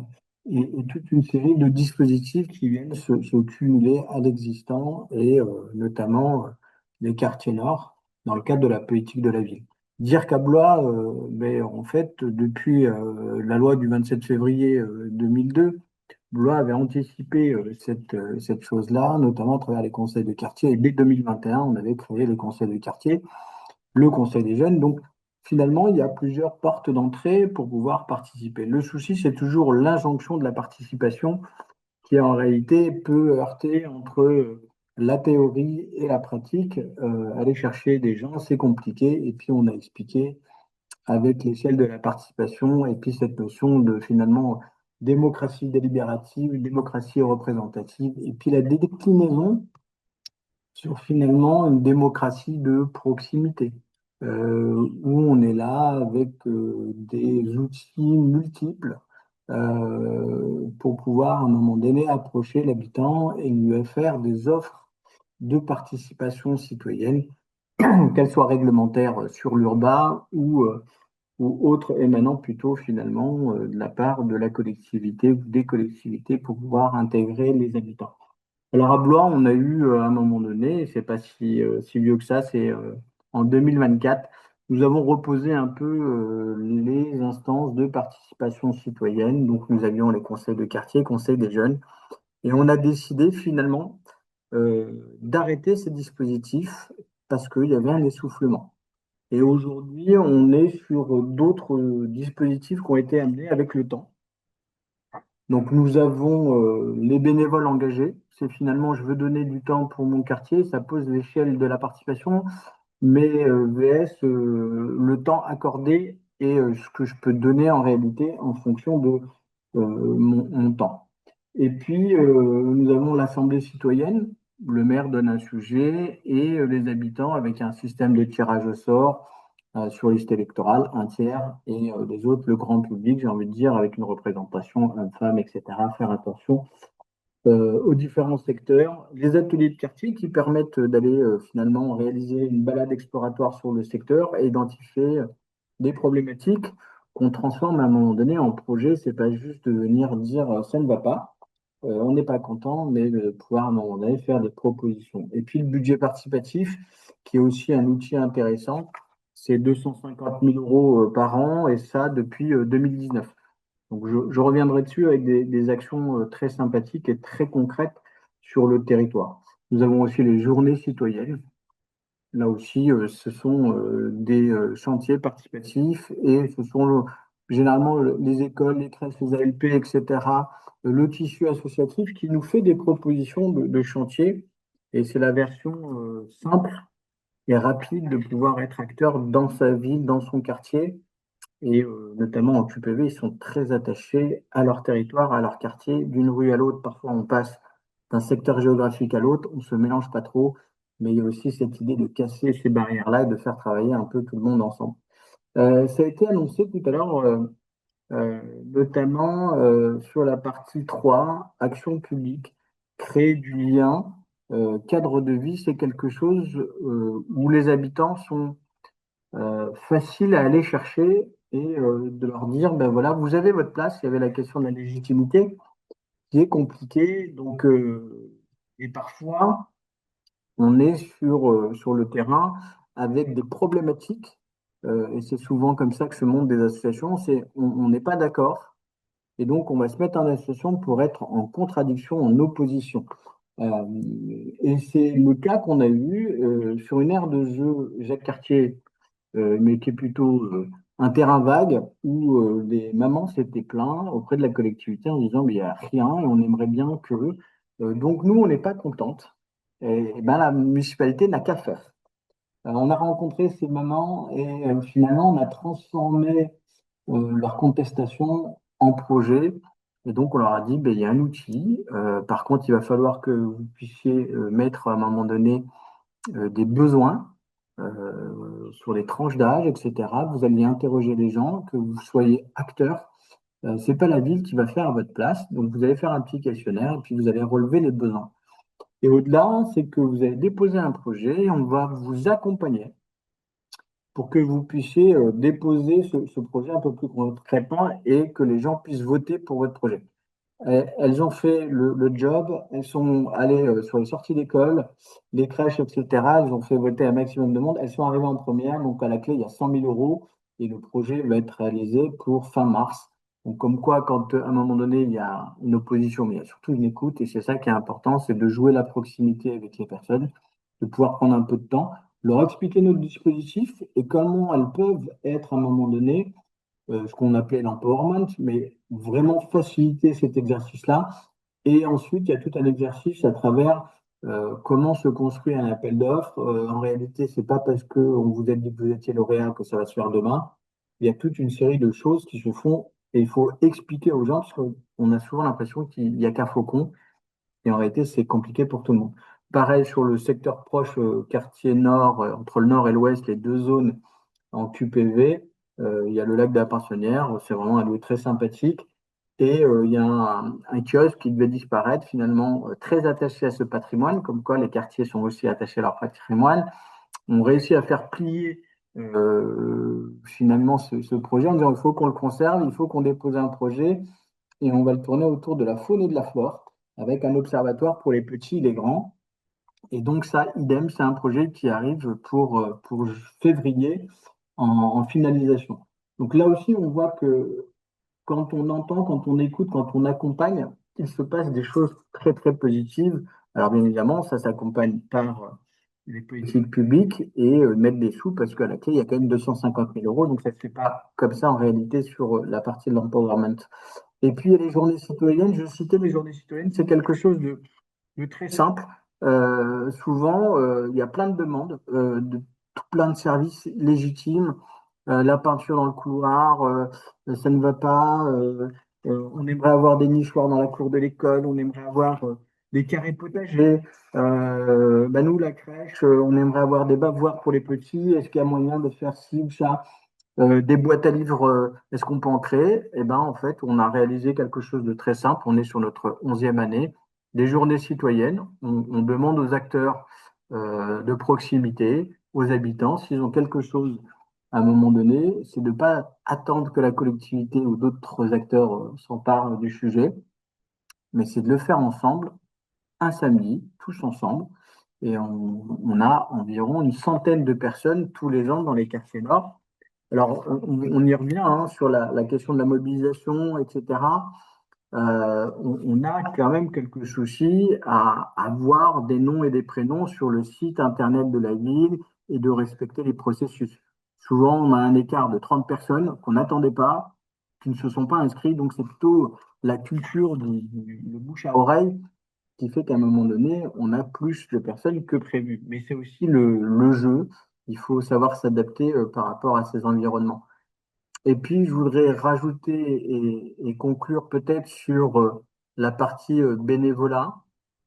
Speaker 5: et toute une série de dispositifs qui viennent se cumuler à l'existant, et notamment les quartiers nord, dans le cadre de la politique de la ville. Dire qu'à Blois, en fait, depuis la loi du 27 février 2002, Blois avait anticipé cette chose-là, notamment à travers les conseils de quartier. Et dès 2021, on avait créé les conseils de quartier, le conseil des jeunes. Donc, finalement, il y a plusieurs portes d'entrée pour pouvoir participer. Le souci, c'est toujours l'injonction de la participation qui, en réalité, peut heurter entre la théorie et la pratique. Aller chercher des gens, c'est compliqué. Et puis, on a expliqué avec l'échelle de la participation et puis cette notion de, finalement, démocratie délibérative, démocratie représentative, et puis la déclinaison sur finalement une démocratie de proximité, où on est là avec des outils multiples pour pouvoir à un moment donné approcher l'habitant et lui faire des offres de participation citoyenne, qu'elles soient réglementaires sur l'urbain ou autres émanant plutôt finalement de la part de la collectivité ou des collectivités pour pouvoir intégrer les habitants. Alors à Blois, on a eu à un moment donné, et c'est pas si vieux que ça, c'est en 2024, nous avons reposé un peu les instances de participation citoyenne. Donc nous avions les conseils de quartier, conseils des jeunes, et on a décidé finalement d'arrêter ces dispositifs parce qu'il y avait un essoufflement. Et aujourd'hui, on est sur d'autres dispositifs qui ont été amenés avec le temps. Donc nous avons les bénévoles engagés. C'est finalement, je veux donner du temps pour mon quartier, ça pose l'échelle de la participation, mais VS, le temps accordé et ce que je peux donner en réalité en fonction de mon temps. Et puis, nous avons l'Assemblée citoyenne. Le maire donne un sujet et les habitants avec un système de tirage au sort sur liste électorale, un tiers, et les autres, le grand public, j'ai envie de dire, avec une représentation homme-femme, etc. Faire attention aux différents secteurs. Les ateliers de quartier qui permettent d'aller finalement réaliser une balade exploratoire sur le secteur et identifier des problématiques qu'on transforme à un moment donné en projet. C'est pas juste de venir dire ça ne va pas, on n'est pas content, mais de pouvoir à un moment donné faire des propositions. Et puis le budget participatif, qui est aussi un outil intéressant, c'est 250 000 euros par an et ça depuis 2019. Donc je reviendrai dessus avec des actions très sympathiques et très concrètes sur le territoire. Nous avons aussi les journées citoyennes. Là aussi, ce sont des chantiers participatifs et ce sont généralement les écoles, les crèches, les ALP, etc., le tissu associatif qui nous fait des propositions de chantier. Et c'est la version simple et rapide de pouvoir être acteur dans sa ville, dans son quartier. Et notamment en QPV, ils sont très attachés à leur territoire, à leur quartier, d'une rue à l'autre. Parfois, on passe d'un secteur géographique à l'autre, on se mélange pas trop, mais il y a aussi cette idée de casser ces barrières-là et de faire travailler un peu tout le monde ensemble. Ça a été annoncé tout à l'heure, notamment sur la partie 3, action publique, créer du lien, cadre de vie, c'est quelque chose où les habitants sont faciles à aller chercher et de leur dire, ben voilà, vous avez votre place. Il y avait la question de la légitimité qui est compliquée. Donc, et parfois, on est sur le terrain avec des problématiques, et c'est souvent comme ça que se montent des associations, c'est on n'est pas d'accord, et donc on va se mettre en association pour être en contradiction, en opposition. Euh, et c'est le cas qu'on a eu sur une aire de jeu Jacques Cartier, mais qui est plutôt un terrain vague où les mamans s'étaient plaints auprès de la collectivité en disant mais il n'y a rien et on aimerait bien que. Donc nous, on n'est pas contente. Et ben, la municipalité n'a qu'à faire. On a rencontré ces mamans et finalement, on a transformé leur contestation en projet. Et donc, on leur a dit, ben, il y a un outil. Par contre, il va falloir que vous puissiez mettre à un moment donné des besoins sur les tranches d'âge, etc. Vous alliez interroger les gens, que vous soyez acteur. C'est pas la ville qui va faire à votre place. Donc, vous allez faire un petit questionnaire et puis vous allez relever les besoins. Et au-delà, c'est que vous allez déposer un projet et on va vous accompagner pour que vous puissiez déposer ce projet un peu plus concrètement et que les gens puissent voter pour votre projet. Elles ont fait le job, elles sont allées sur les sorties d'école, les crèches, etc. Elles ont fait voter un maximum de monde. Elles sont arrivées en première, donc à la clé, il y a 100 000 euros et le projet va être réalisé pour fin mars. Donc, comme quoi, quand à un moment donné, il y a une opposition, mais il y a surtout une écoute, et c'est ça qui est important, c'est de jouer la proximité avec les personnes, de pouvoir prendre un peu de temps, leur expliquer notre dispositif et comment elles peuvent être à un moment donné ce qu'on appelait l'empowerment, mais vraiment faciliter cet exercice-là. Et ensuite, il y a tout un exercice à travers comment se construit un appel d'offres. En réalité, c'est pas parce que on vous a dit que vous étiez lauréat que ça va se faire demain. Il y a toute une série de choses qui se font et il faut expliquer aux gens parce qu'on a souvent l'impression qu'il n'y a qu'un faucon et en réalité, c'est compliqué pour tout le monde. Pareil sur le secteur proche, quartier nord, entre le nord et l'ouest, les deux zones en QPV. Il y a le lac de la Pinsonnière, c'est vraiment un lieu très sympathique. Et il y a un kiosque qui devait disparaître, finalement très attaché à ce patrimoine, comme quoi les quartiers sont aussi attachés à leur patrimoine. On réussit à faire plier finalement ce projet en disant il faut qu'on le conserve, il faut qu'on dépose un projet et on va le tourner autour de la faune et de la flore avec un observatoire pour les petits et les grands. Et donc ça, idem, c'est un projet qui arrive pour février en finalisation. Donc là aussi, on voit que quand on entend, quand on écoute, quand on accompagne, il se passe des choses très, très positives. Alors bien évidemment, ça s'accompagne par les politiques publiques et mettre des sous parce qu'à la clé, il y a quand même 250 000 euros. Donc ça ne se fait pas comme ça en réalité sur la partie de l'empowerment. Et puis, il y a les journées citoyennes. Je citais les journées citoyennes, c'est quelque chose de très simple. Souvent, il y a plein de demandes, de plein de services légitimes. La peinture dans le couloir, ça ne va pas. On aimerait avoir des nichoirs dans la cour de l'école. On aimerait avoir des carrés potagers. Bah nous, la crèche, on aimerait avoir des bavoirs pour les petits. Est-ce qu'il y a moyen de faire ci ou ça? Des boîtes à livres, est-ce qu'on peut en créer? Eh ben, en fait, on a réalisé quelque chose de très simple. On est sur notre 11e année. Des journées citoyennes. On demande aux acteurs de proximité, aux habitants, s'ils ont quelque chose à un moment donné, c'est de ne pas attendre que la collectivité ou d'autres acteurs s'emparent du sujet, mais c'est de le faire ensemble, un samedi, tous ensemble. Et on a environ une centaine de personnes tous les ans dans les quartiers nord. Alors, on y revient hein, sur la question de la mobilisation, etc. On a quand même quelques soucis à avoir des noms et des prénoms sur le site internet de la ville et de respecter les processus. Souvent, on a un écart de 30 personnes qu'on n'attendait pas. qui ne se sont pas inscrits. Donc, c'est plutôt la culture de bouche à oreille qui fait qu'à un moment donné, on a plus de personnes que prévu. Mais c'est aussi le jeu. Il faut savoir s'adapter par rapport à ces environnements. Et puis, je voudrais rajouter et conclure peut-être sur la partie bénévolat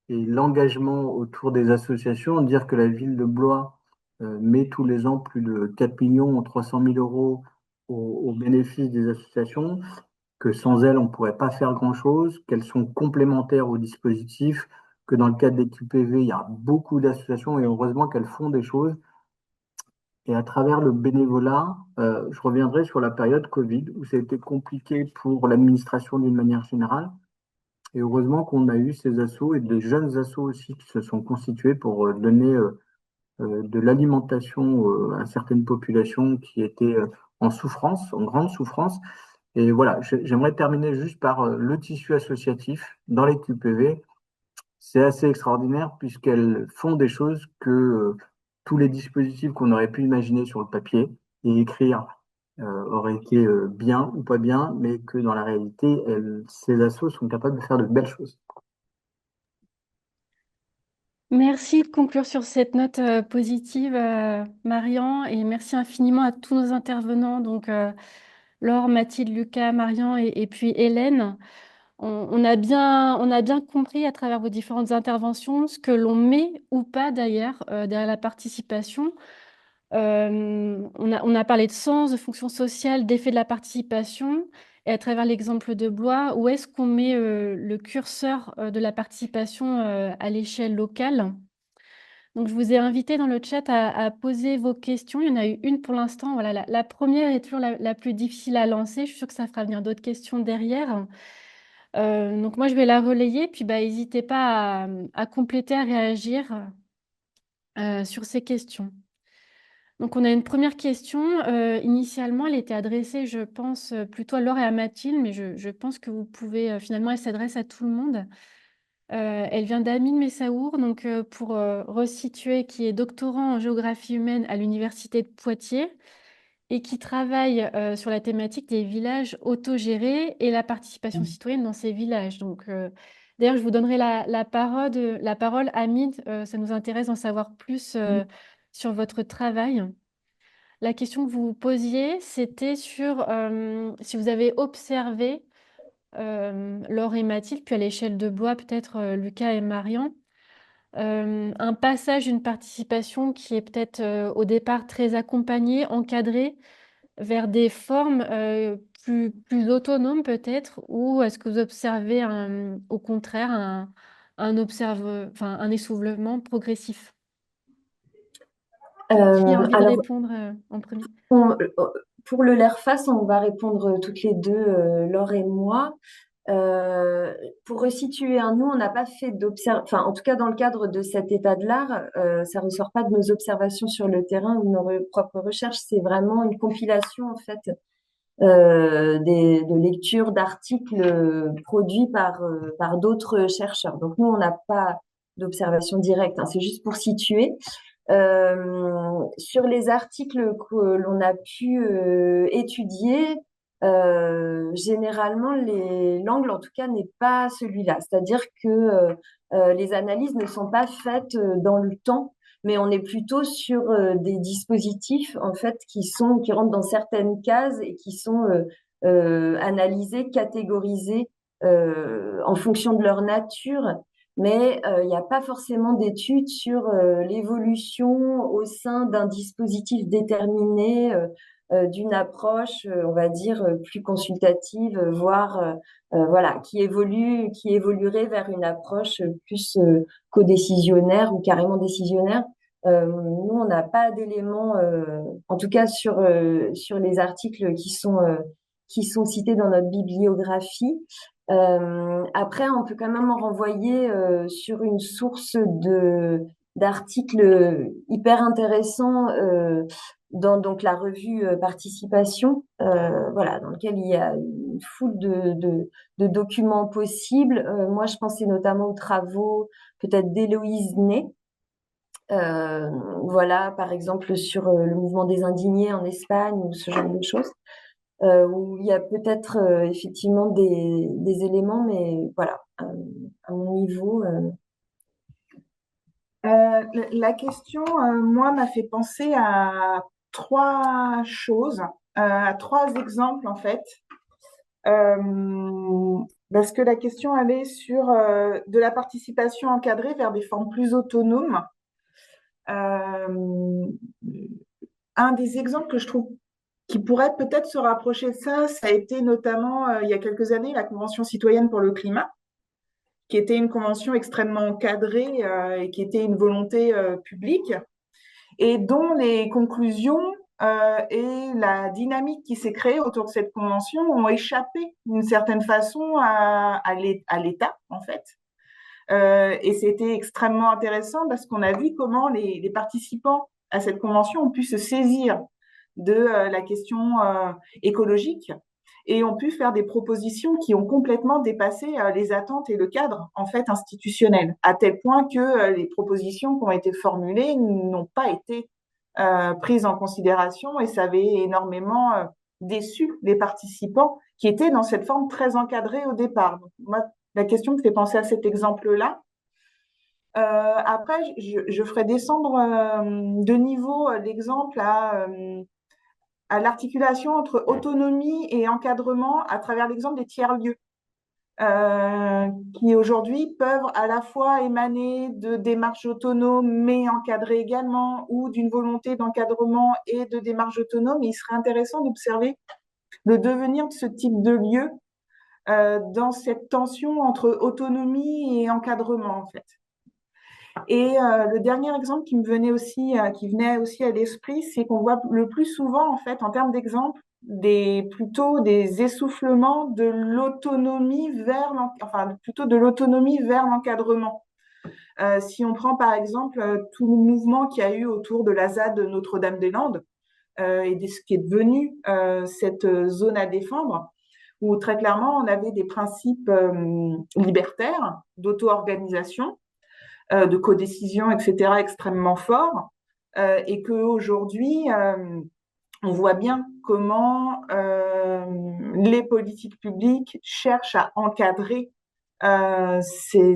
Speaker 5: et l'engagement autour des associations. Dire que la ville de Blois met tous les ans plus de 4 300 000 € au bénéfice des associations, que sans elles, on ne pourrait pas faire grand-chose, qu'elles sont complémentaires au dispositif, que dans le cadre des QPV, il y a beaucoup d'associations et heureusement qu'elles font des choses. Et à travers le bénévolat, je reviendrai sur la période Covid où ça a été compliqué pour l'administration d'une manière générale. Et heureusement qu'on a eu ces assos et des jeunes assos aussi qui se sont constitués pour donner de l'alimentation à certaines populations qui étaient en souffrance, en grande souffrance. Et voilà, j'aimerais terminer juste par le tissu associatif dans les QPV. C'est assez extraordinaire puisqu'elles font des choses que tous les dispositifs qu'on aurait pu imaginer sur le papier et écrire auraient été bien ou pas bien, mais que dans la réalité, ces assos sont capables de faire de belles choses.
Speaker 6: Merci de conclure sur cette note positive, Marian, et merci infiniment à tous nos intervenants, donc Laure, Mathilde, Lucas, Marian et puis Hélène. On a bien compris à travers vos différentes interventions ce que l'on met ou pas d'ailleurs derrière la participation. On a parlé de sens, de fonction sociale, d'effet de la participation. Et à travers l'exemple de Blois, où est-ce qu'on met le curseur de la participation à l'échelle locale? Donc, je vous ai invité dans le chat à poser vos questions. Il y en a eu une pour l'instant. Voilà, la première est toujours la plus difficile à lancer. Je suis sûre que ça fera venir d'autres questions derrière. Donc, moi, je vais la relayer. Puis, bah, n'hésitez pas à compléter, à réagir sur ces questions. Donc, on a une première question. Initialement, elle était adressée, je pense, plutôt à Laure et à Mathilde, mais je pense que vous pouvez, finalement, elle s'adresse à tout le monde. Elle vient d'Amine Messaour, donc pour resituer, qui est doctorant en géographie humaine à l'Université de Poitiers et qui travaille sur la thématique des villages autogérés et la participation citoyenne dans ces villages. Donc, d'ailleurs, je vous donnerai la parole, Amine. Ça nous intéresse d'en savoir plus sur votre travail. La question que vous vous posiez, c'était sur si vous avez observé Laure et Mathilde, puis à l'échelle de Blois, peut-être Lucas et Marian, un passage, une participation qui est peut-être au départ très accompagnée, encadrée, vers des formes plus autonomes peut-être, ou est-ce que vous observez au contraire un essoufflement progressif? Qui a envie de
Speaker 3: Alors,
Speaker 6: répondre en premier?
Speaker 3: pour le LERFAS, on va répondre toutes les deux, Laure et moi. Pour resituer, nous, on n'a pas fait enfin, en tout cas, dans le cadre de cet état de l'art, ça ressort pas de nos observations sur le terrain ou de nos propres recherches. C'est vraiment une compilation, en fait, de lectures, d'articles produits par d'autres chercheurs. Donc, nous, on n'a pas d'observation directe, c'est juste pour situer. Sur les articles que l'on a pu étudier, généralement, l'angle, en tout cas, n'est pas celui-là. C'est-à-dire que les analyses ne sont pas faites dans le temps, mais on est plutôt sur des dispositifs, en fait, qui rentrent dans certaines cases et qui sont analysés, catégorisés en fonction de leur nature, mais il n'y a pas forcément d'études sur l'évolution au sein d'un dispositif déterminé, d'une approche, on va dire, plus consultative, voire voilà, qui évoluerait vers une approche plus codécisionnaire ou carrément décisionnaire. Nous, on n'a pas d'éléments, en tout cas sur les articles qui sont cités dans notre bibliographie. Après, on peut quand même en renvoyer sur une source d'articles hyper intéressants dans donc la revue Participation, voilà, dans lequel il y a une foule de documents possibles. Moi, je pensais notamment aux travaux peut-être d'Héloïse Ney. Voilà, par exemple sur le mouvement des indignés en Espagne ou ce genre de choses. où il y a peut-être effectivement des éléments, mais voilà, à mon niveau.
Speaker 2: La question, moi, m'a fait penser à trois choses, à trois exemples en fait. Parce que la question allait sur de la participation encadrée vers des formes plus autonomes. Euh, un des exemples que je trouve qui pourrait peut-être se rapprocher de ça, ça a été notamment il y a quelques années la Convention citoyenne pour le climat, qui était une convention extrêmement encadrée et qui était une volonté publique et dont les conclusions et la dynamique qui s'est créée autour de cette convention ont échappé d'une certaine façon à l'État, en fait. Et c'était extrêmement intéressant parce qu'on a vu comment les participants à cette convention ont pu se saisir de la question écologique et ont pu faire des propositions qui ont complètement dépassé les attentes et le cadre en fait institutionnel, à tel point que les propositions qui ont été formulées n'ont pas été prises en considération et ça avait énormément déçu les participants qui étaient dans cette forme très encadrée au départ. Donc, moi, la question me fait penser à cet exemple-là. Après, je ferai descendre de niveau l'exemple à l'articulation entre autonomie et encadrement à travers l'exemple des tiers-lieux, qui aujourd'hui peuvent à la fois émaner de démarches autonomes mais encadrées également, ou d'une volonté d'encadrement et de démarches autonomes. Il serait intéressant d'observer le devenir de ce type de lieu dans cette tension entre autonomie et encadrement, en fait. Et le dernier exemple qui venait aussi à l'esprit, c'est qu'on voit le plus souvent, en fait, en termes d'exemple, plutôt des essoufflements de l'autonomie plutôt de l'autonomie vers l'encadrement. Si on prend par exemple tout le mouvement qu'il y a eu autour de la ZAD de Notre-Dame-des-Landes et de ce qui est devenu cette zone à défendre, où très clairement on avait des principes libertaires d'auto-organisation, de codécision, etc., extrêmement forts, et qu'aujourd'hui, on voit bien comment les politiques publiques cherchent à encadrer ces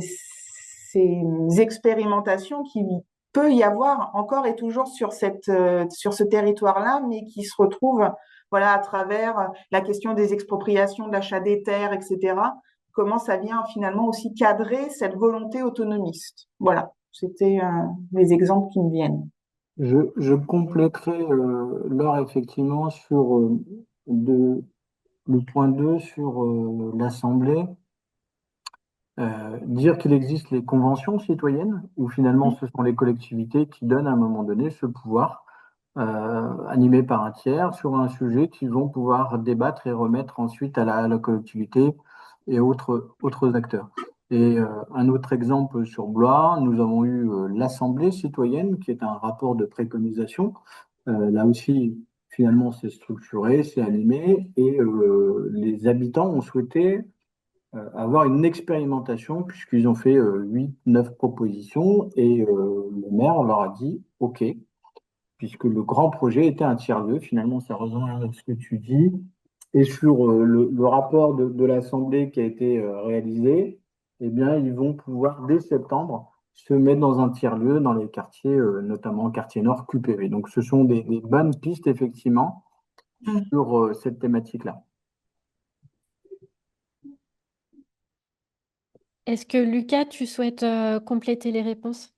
Speaker 2: expérimentations qui peut y avoir encore et toujours sur sur ce territoire-là, mais qui se retrouvent voilà, à travers la question des expropriations, de l'achat des terres, etc., comment ça vient finalement aussi cadrer cette volonté autonomiste. Voilà, c'était les exemples qui me viennent.
Speaker 5: Je compléterai Laure effectivement sur le point 2 sur l'Assemblée. Dire qu'il existe les conventions citoyennes, où finalement ce sont les collectivités qui donnent à un moment donné ce pouvoir, animé par un tiers, sur un sujet qu'ils vont pouvoir débattre et remettre ensuite à la collectivité et autres acteurs. Et un autre exemple sur Blois, nous avons eu l'Assemblée citoyenne, qui est un rapport de préconisation. Là aussi, finalement, c'est structuré, c'est animé, et les habitants ont souhaité avoir une expérimentation puisqu'ils ont fait 8, 9 propositions et le maire leur a dit OK, puisque le grand projet était un tiers-lieu. Finalement, ça rejoint ce que tu dis. Et sur le rapport de l'Assemblée qui a été réalisé, eh bien, ils vont pouvoir, dès septembre, se mettre dans un tiers-lieu dans les quartiers, notamment quartier nord, QPV. Donc, ce sont des bonnes pistes, effectivement, sur cette thématique-là.
Speaker 6: Est-ce que Lucas, tu souhaites compléter les réponses?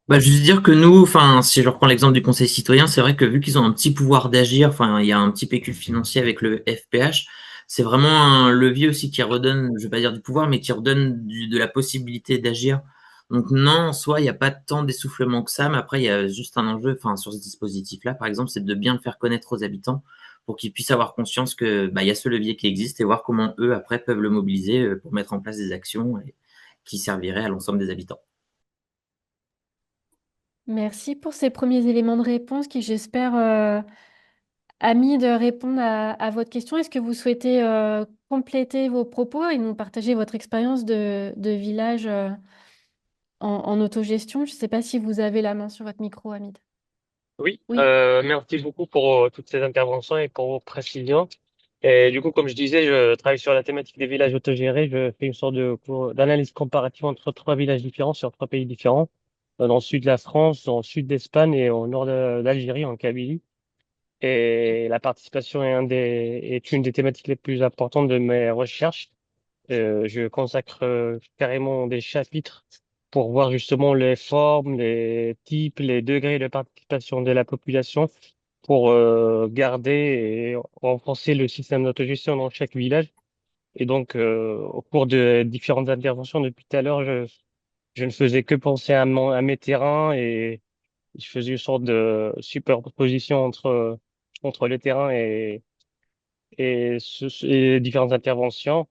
Speaker 4: Bah, juste dire que nous, enfin, si je reprends l'exemple du Conseil citoyen, c'est vrai que vu qu'ils ont un petit pouvoir d'agir, enfin, il y a un petit pécule financier avec le FPH, c'est vraiment un levier aussi qui redonne, je vais pas dire du pouvoir, mais qui redonne de la possibilité d'agir. Donc non, en soi, il n'y a pas tant d'essoufflement que ça, mais après, il y a juste un enjeu, enfin, sur ce dispositif-là, par exemple, c'est de bien le faire connaître aux habitants pour qu'ils puissent avoir conscience que, bah, il y a ce levier qui existe et voir comment eux, après, peuvent le mobiliser pour mettre en place des actions qui serviraient à l'ensemble des habitants.
Speaker 6: Merci pour ces premiers éléments de réponse qui, j'espère, Amis, de répondre à votre question. Est-ce que vous souhaitez compléter vos propos et nous partager votre expérience de village en autogestion? Je ne sais pas si vous avez la main sur votre micro, Hamid.
Speaker 7: Oui,
Speaker 6: Oui.
Speaker 7: merci beaucoup pour toutes ces interventions et pour vos précisions. Et du coup, comme je disais, je travaille sur la thématique des villages autogérés. Je fais une sorte de cours d'analyse comparative entre trois villages différents sur trois pays différents, dans le sud de la France, dans le sud d'Espagne et au nord d'Algérie, en Kabylie. Et la participation est une des thématiques les plus importantes de mes recherches. Je consacre carrément des chapitres pour voir justement les formes, les types, les degrés de participation de la population pour garder et renforcer le système d'autogestion dans chaque village. Et donc, au cours de différentes interventions depuis tout à l'heure, je ne faisais que penser à mes terrains et je faisais une sorte de superposition entre les terrains et différentes interventions.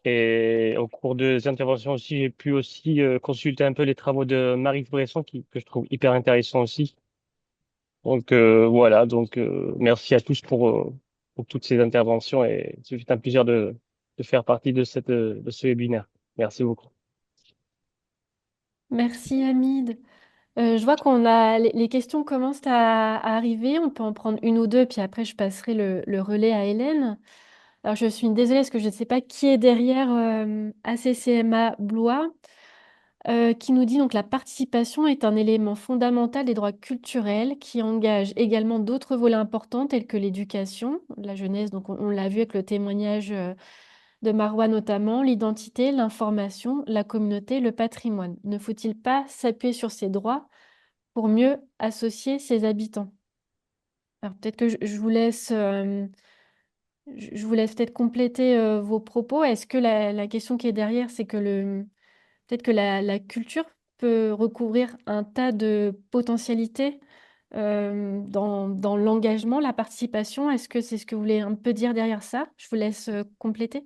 Speaker 7: Et au cours des interventions aussi, j'ai pu aussi consulter un peu les travaux de Marie Bresson que je trouve hyper intéressants aussi. Donc voilà, donc merci à tous pour toutes ces interventions et c'est un plaisir de faire partie de ce webinaire. Merci beaucoup.
Speaker 6: Merci, Hamid. Je vois qu'on a les questions commencent à arriver. On peut en prendre une ou deux, puis après je passerai le relais à Hélène. Alors je suis désolée parce que je ne sais pas qui est derrière ACCMA Blois, qui nous dit donc la participation est un élément fondamental des droits culturels qui engage également d'autres volets importants tels que l'éducation, la jeunesse. Donc on l'a vu avec le témoignage de Marois notamment, l'identité, l'information, la communauté, le patrimoine. Ne faut-il pas s'appuyer sur ces droits pour mieux associer ses habitants? Alors peut-être que je vous laisse peut-être compléter vos propos. Est-ce que la question qui est derrière, c'est que peut-être que la culture peut recouvrir un tas de potentialités dans l'engagement, la participation? Est-ce que c'est ce que vous voulez un peu dire derrière ça? Je vous laisse compléter.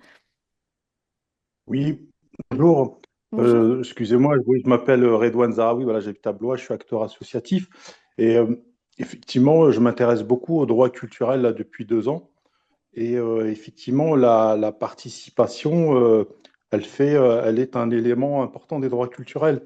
Speaker 8: Oui, bonjour.
Speaker 6: Bonjour.
Speaker 8: Excusez-moi, oui, je m'appelle Redouane Zahawi, voilà, j'habite à Blois, je suis acteur associatif. Et effectivement, je m'intéresse beaucoup aux droits culturels là, depuis 2 ans. Et effectivement, la participation, elle est un élément important des droits culturels.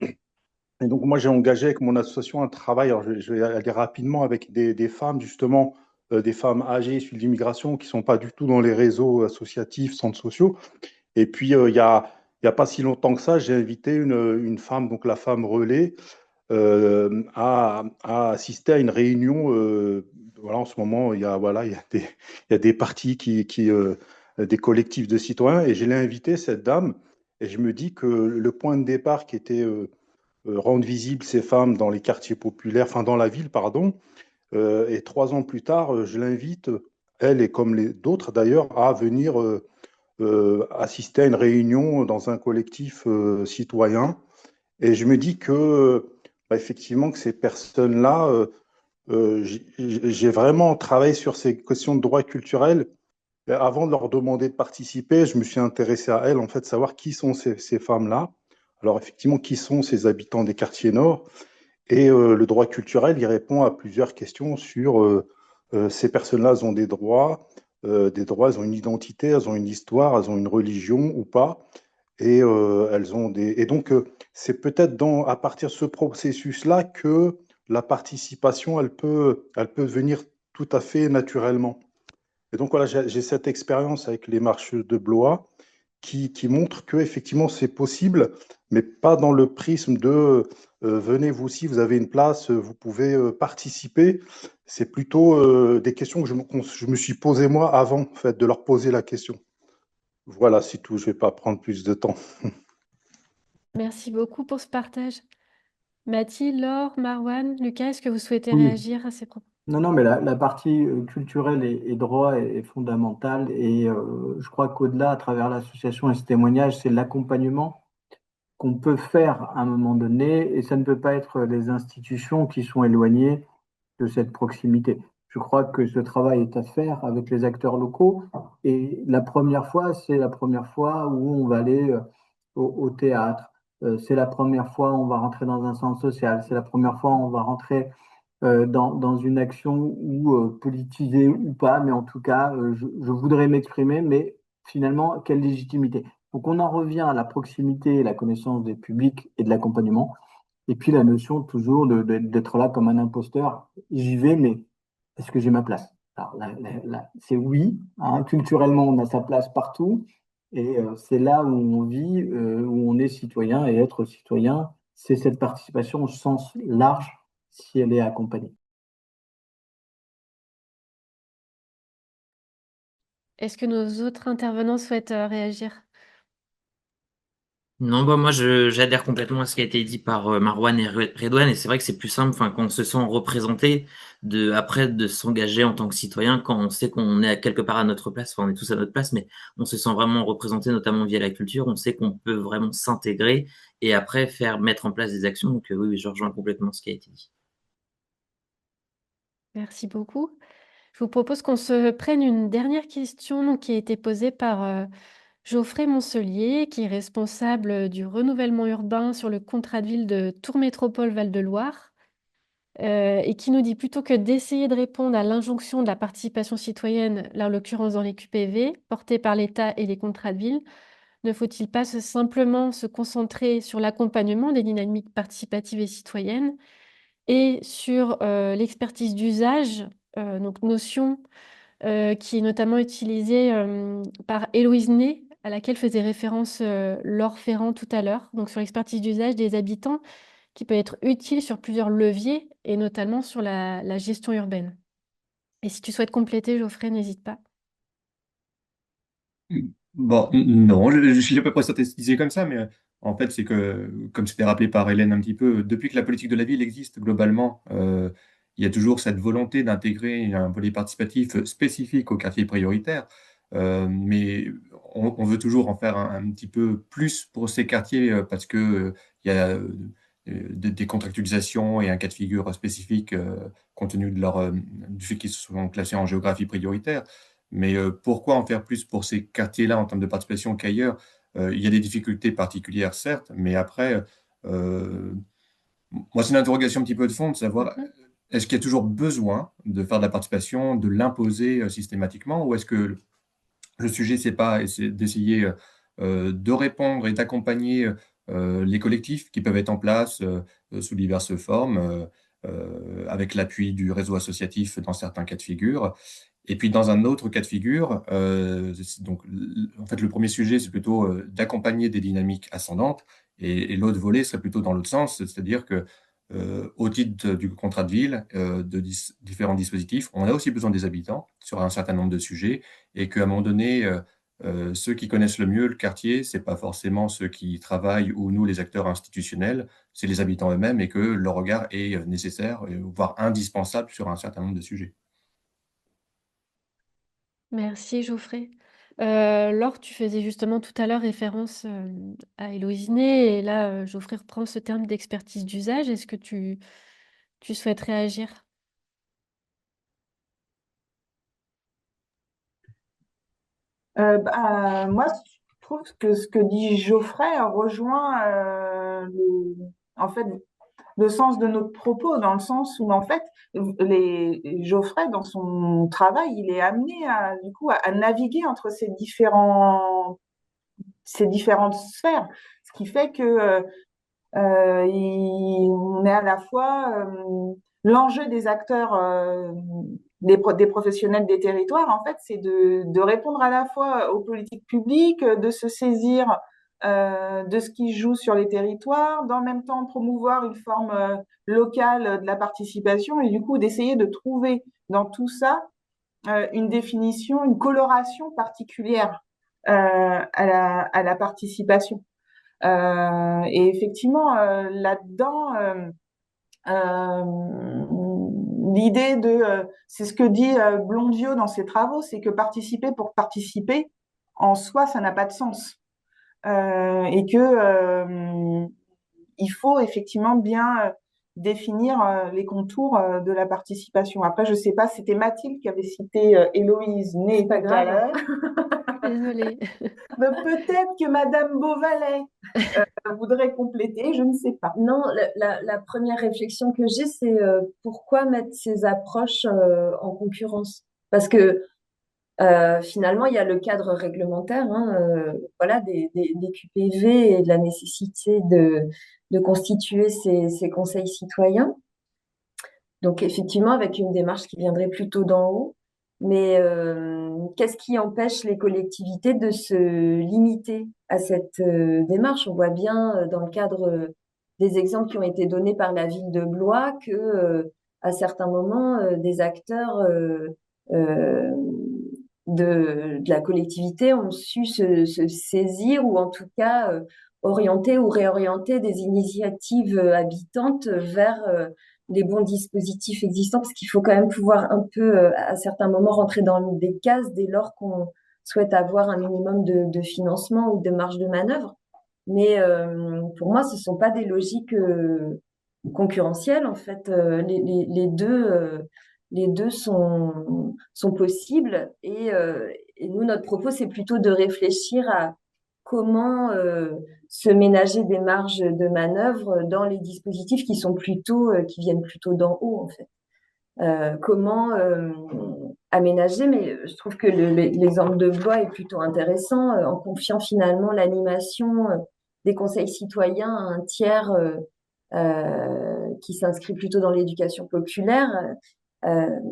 Speaker 8: Et donc, moi, j'ai engagé avec mon association un travail, alors je vais aller rapidement, avec des femmes, justement, des femmes âgées issues de l'immigration qui ne sont pas du tout dans les réseaux associatifs, centres sociaux. Et puis, il y a pas si longtemps que ça, j'ai invité une femme, donc la femme relais, à assister à une réunion. Voilà, en ce moment, voilà, il y a des partis des collectifs de citoyens, et je l'ai invitée, cette dame, et je me dis que le point de départ qui était rendre visibles ces femmes dans les quartiers populaires, enfin dans la ville, pardon, et 3 ans plus tard, je l'invite, elle et comme les d'autres d'ailleurs, à venir assister à une réunion dans un collectif citoyen. Et je me dis que, bah, effectivement, que ces personnes-là, j'ai vraiment travaillé sur ces questions de droits culturels. Et avant de leur demander de participer, je me suis intéressé à elles, en fait, savoir qui sont ces femmes-là. Alors, effectivement, qui sont ces habitants des quartiers nord? Et le droit culturel, il répond à plusieurs questions sur ces personnes-là, elles ont des droits, elles ont une identité, elles ont une histoire, elles ont une religion ou pas. Et elles ont des. Et donc, c'est peut-être à partir de ce processus-là que la participation, elle peut venir tout à fait naturellement. Et donc, voilà, j'ai cette expérience avec les marches de Blois qui montre que effectivement c'est possible, mais pas dans le prisme de venez vous aussi, vous avez une place, vous pouvez participer. C'est plutôt des questions que je me suis posées moi avant, en fait, de leur poser la question. Voilà, c'est tout. Je vais pas prendre plus de temps.
Speaker 6: Merci beaucoup pour ce partage. Mathilde, Laure, Marwan, Lucas, est-ce que vous souhaitez
Speaker 5: Oui,
Speaker 6: réagir à ces propos?
Speaker 5: non, non, mais la partie culturelle et droit est fondamentale. Et je crois qu'au-delà, à travers l'association et ce témoignage, c'est l'accompagnement qu'on peut faire à un moment donné. Et ça ne peut pas être les institutions qui sont éloignées de cette proximité. Je crois que ce travail est à faire avec les acteurs locaux. Et la première fois, c'est la première fois où on va aller au théâtre. C'est la première fois où on va rentrer dans un centre social. C'est la première fois où on va rentrer dans une action ou politisée ou pas. Mais en tout cas, je voudrais m'exprimer, mais finalement, quelle légitimité? Donc on en revient à la proximité et la connaissance des publics et de l'accompagnement. Et puis la notion toujours d'être là comme un imposteur. J'y vais, mais est-ce que j'ai ma place? Alors c'est oui, hein, culturellement, on a sa place partout. Et c'est là où on vit, où on est citoyen. Et être citoyen, c'est cette participation au sens large si elle est accompagnée.
Speaker 6: Est-ce que nos autres intervenants souhaitent réagir?
Speaker 4: Non, bah moi j'adhère complètement à ce qui a été dit par Marwan et Redouane, et c'est vrai que c'est plus simple, enfin, quand on se sent représenté, après de s'engager en tant que citoyen, quand on sait qu'on est à quelque part à notre place, enfin on est tous à notre place, mais on se sent vraiment représenté, notamment via la culture, on sait qu'on peut vraiment s'intégrer et après mettre en place des actions. Donc oui, je rejoins complètement ce qui a été dit.
Speaker 6: Merci beaucoup. Je vous propose qu'on se prenne une dernière question donc, qui a été posée par Geoffrey Moncelier, qui est responsable du renouvellement urbain sur le contrat de ville de Tours Métropole Val-de-Loire, et qui nous dit plutôt que d'essayer de répondre à l'injonction de la participation citoyenne, là en l'occurrence dans les QPV, portée par l'État et les contrats de ville, ne faut-il pas simplement se concentrer sur l'accompagnement des dynamiques participatives et citoyennes et sur l'expertise d'usage, donc notion qui est notamment utilisée par Héloïse Ney, à laquelle faisait référence Laure Ferrand tout à l'heure, donc sur l'expertise d'usage des habitants, qui peut être utile sur plusieurs leviers, et notamment sur la gestion urbaine. Et si tu souhaites compléter, Geoffrey, n'hésite pas.
Speaker 9: Bon, non, je suis à peu près synthétisé comme ça, mais en fait, c'est que, comme c'était rappelé par Hélène un petit peu, depuis que la politique de la ville existe globalement, il y a toujours cette volonté d'intégrer un volet participatif spécifique aux quartiers prioritaires, mais on veut toujours en faire un petit peu plus pour ces quartiers parce que il y a des contractualisations et un cas de figure spécifique compte tenu de du fait qu'ils sont classés en géographie prioritaire. Mais pourquoi en faire plus pour ces quartiers-là en termes de participation qu'ailleurs? Il y a des difficultés particulières, certes, mais après, euh, moi, c'est une interrogation un petit peu de fond de savoir
Speaker 6: Mhm.
Speaker 9: est-ce qu'il y a toujours besoin de faire de la participation, de l'imposer systématiquement, ou est-ce que le sujet, c'est d'essayer de répondre et d'accompagner les collectifs qui peuvent être en place sous diverses formes, avec l'appui du réseau associatif dans certains cas de figure. Et puis dans un autre cas de figure, en fait, le premier sujet, c'est plutôt d'accompagner des dynamiques ascendantes, et l'autre volet serait plutôt dans l'autre sens, c'est-à-dire que au titre du contrat de ville, différents dispositifs, on a aussi besoin des habitants sur un certain nombre de sujets, et qu'à un moment donné, ceux qui connaissent le mieux le quartier, c'est pas forcément ceux qui travaillent ou nous, les acteurs institutionnels, c'est les habitants eux-mêmes, et que leur regard est nécessaire, voire indispensable sur un certain nombre de sujets.
Speaker 6: Merci, Geoffrey. Laure, tu faisais justement tout à l'heure référence à Héloïse Ney, et là, Geoffrey reprend ce terme d'expertise d'usage. Est-ce que tu souhaites réagir?
Speaker 2: Moi, je trouve que ce que dit Geoffrey rejoint en fait, le sens de notre propos, dans le sens où, en fait, Geoffrey, dans son travail, il est amené du coup, à naviguer entre ces différentes sphères. Ce qui fait que on est à la fois l'enjeu des acteurs, des professionnels des territoires, en fait, c'est de répondre à la fois aux politiques publiques, de se saisir de ce qui se joue sur les territoires, d'en même temps promouvoir une forme locale de la participation, et du coup d'essayer de trouver dans tout ça une définition, une coloration particulière à la participation. Et effectivement, là-dedans, l'idée c'est ce que dit Blondiot dans ses travaux, c'est que participer pour participer, en soi, ça n'a pas de sens. Et que il faut effectivement bien définir les contours de la participation. Après, je sais pas, c'était Mathilde qui avait cité Héloïse Ney
Speaker 3: Pas
Speaker 2: tout à
Speaker 3: grave.
Speaker 2: l'heure.
Speaker 6: Désolée.
Speaker 2: Mais peut-être que Madame Beauvalet voudrait compléter, je ne sais pas.
Speaker 3: Non, la première réflexion que j'ai, c'est pourquoi mettre ces approches en concurrence? Parce que Finalement, il y a le cadre réglementaire, hein, voilà, des QPV et de la nécessité de constituer ces conseils citoyens. Donc, effectivement, avec une démarche qui viendrait plutôt d'en haut. Mais qu'est-ce qui empêche les collectivités de se limiter à cette démarche? On voit bien dans le cadre des exemples qui ont été donnés par la ville de Blois que, à certains moments, des acteurs euh, de la collectivité ont su se saisir ou en tout cas orienter ou réorienter des initiatives habitantes vers les bons dispositifs existants, parce qu'il faut quand même pouvoir un peu, à certains moments, rentrer dans des cases dès lors qu'on souhaite avoir un minimum de financement ou de marge de manœuvre. Mais pour moi, ce ne sont pas des logiques concurrentielles. En fait, les deux sont possibles. Et nous, notre propos, c'est plutôt de réfléchir à comment se ménager des marges de manœuvre dans les dispositifs qui sont plutôt, qui viennent plutôt d'en haut, en fait. Comment aménager, mais je trouve que l'exemple de Blois est plutôt intéressant, en confiant finalement l'animation des conseils citoyens à un tiers qui s'inscrit plutôt dans l'éducation populaire.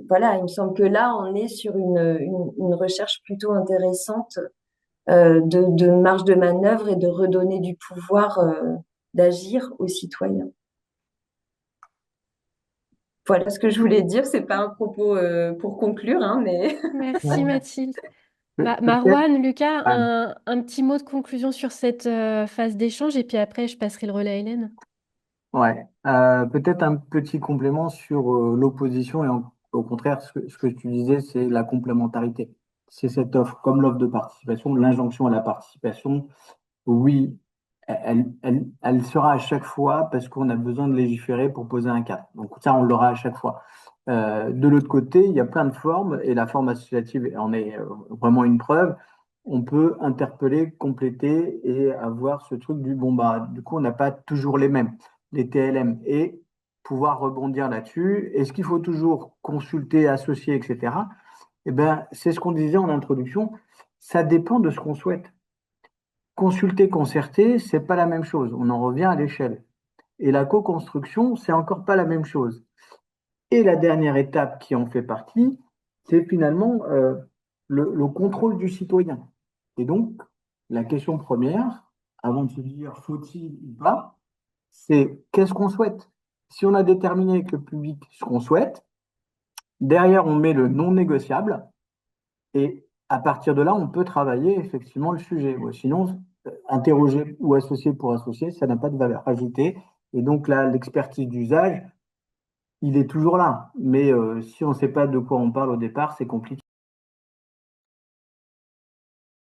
Speaker 3: Voilà, il me semble que là, on est sur une recherche plutôt intéressante de marge de manœuvre et de redonner du pouvoir d'agir aux citoyens. Voilà ce que je voulais dire. C'est pas un propos pour conclure, hein, mais
Speaker 6: Merci Mathilde.
Speaker 5: Peut-être,
Speaker 6: Marouane, Lucas, un petit mot de conclusion sur cette phase d'échange et puis après je passerai le relais à Hélène.
Speaker 5: ouais, peut-être un petit complément sur l'opposition et au contraire, ce que tu disais, c'est la complémentarité. C'est cette offre, comme l'offre de participation, l'injonction à la participation. Oui, elle sera à chaque fois parce qu'on a besoin de légiférer pour poser un cadre. Donc ça, on l'aura à chaque fois. De l'autre côté, il y a plein de formes et la forme associative en est vraiment une preuve. On peut interpeller, compléter et avoir ce truc du bon, bah, du coup, on n'a pas toujours les mêmes, les TLM, et pouvoir rebondir là-dessus. Est-ce qu'il faut toujours consulter, associer, etc.? Eh ben, c'est ce qu'on disait en introduction. Ça dépend de ce qu'on souhaite. Consulter, concerter, c'est pas la même chose. On en revient à l'échelle. Et la co-construction, c'est encore pas la même chose. Et la dernière étape qui en fait partie, c'est finalement le contrôle du citoyen. Et donc, la question première, avant de se dire faut-il ou pas, c'est qu'est-ce qu'on souhaite? Si on a déterminé avec le public ce qu'on souhaite, derrière on met le non négociable, et à partir de là, on peut travailler effectivement le sujet. Sinon, interroger ou associer pour associer, ça n'a pas de valeur ajoutée. Et donc là, l'expertise d'usage, il est toujours là. Mais si on ne sait pas de quoi on parle au départ, c'est compliqué.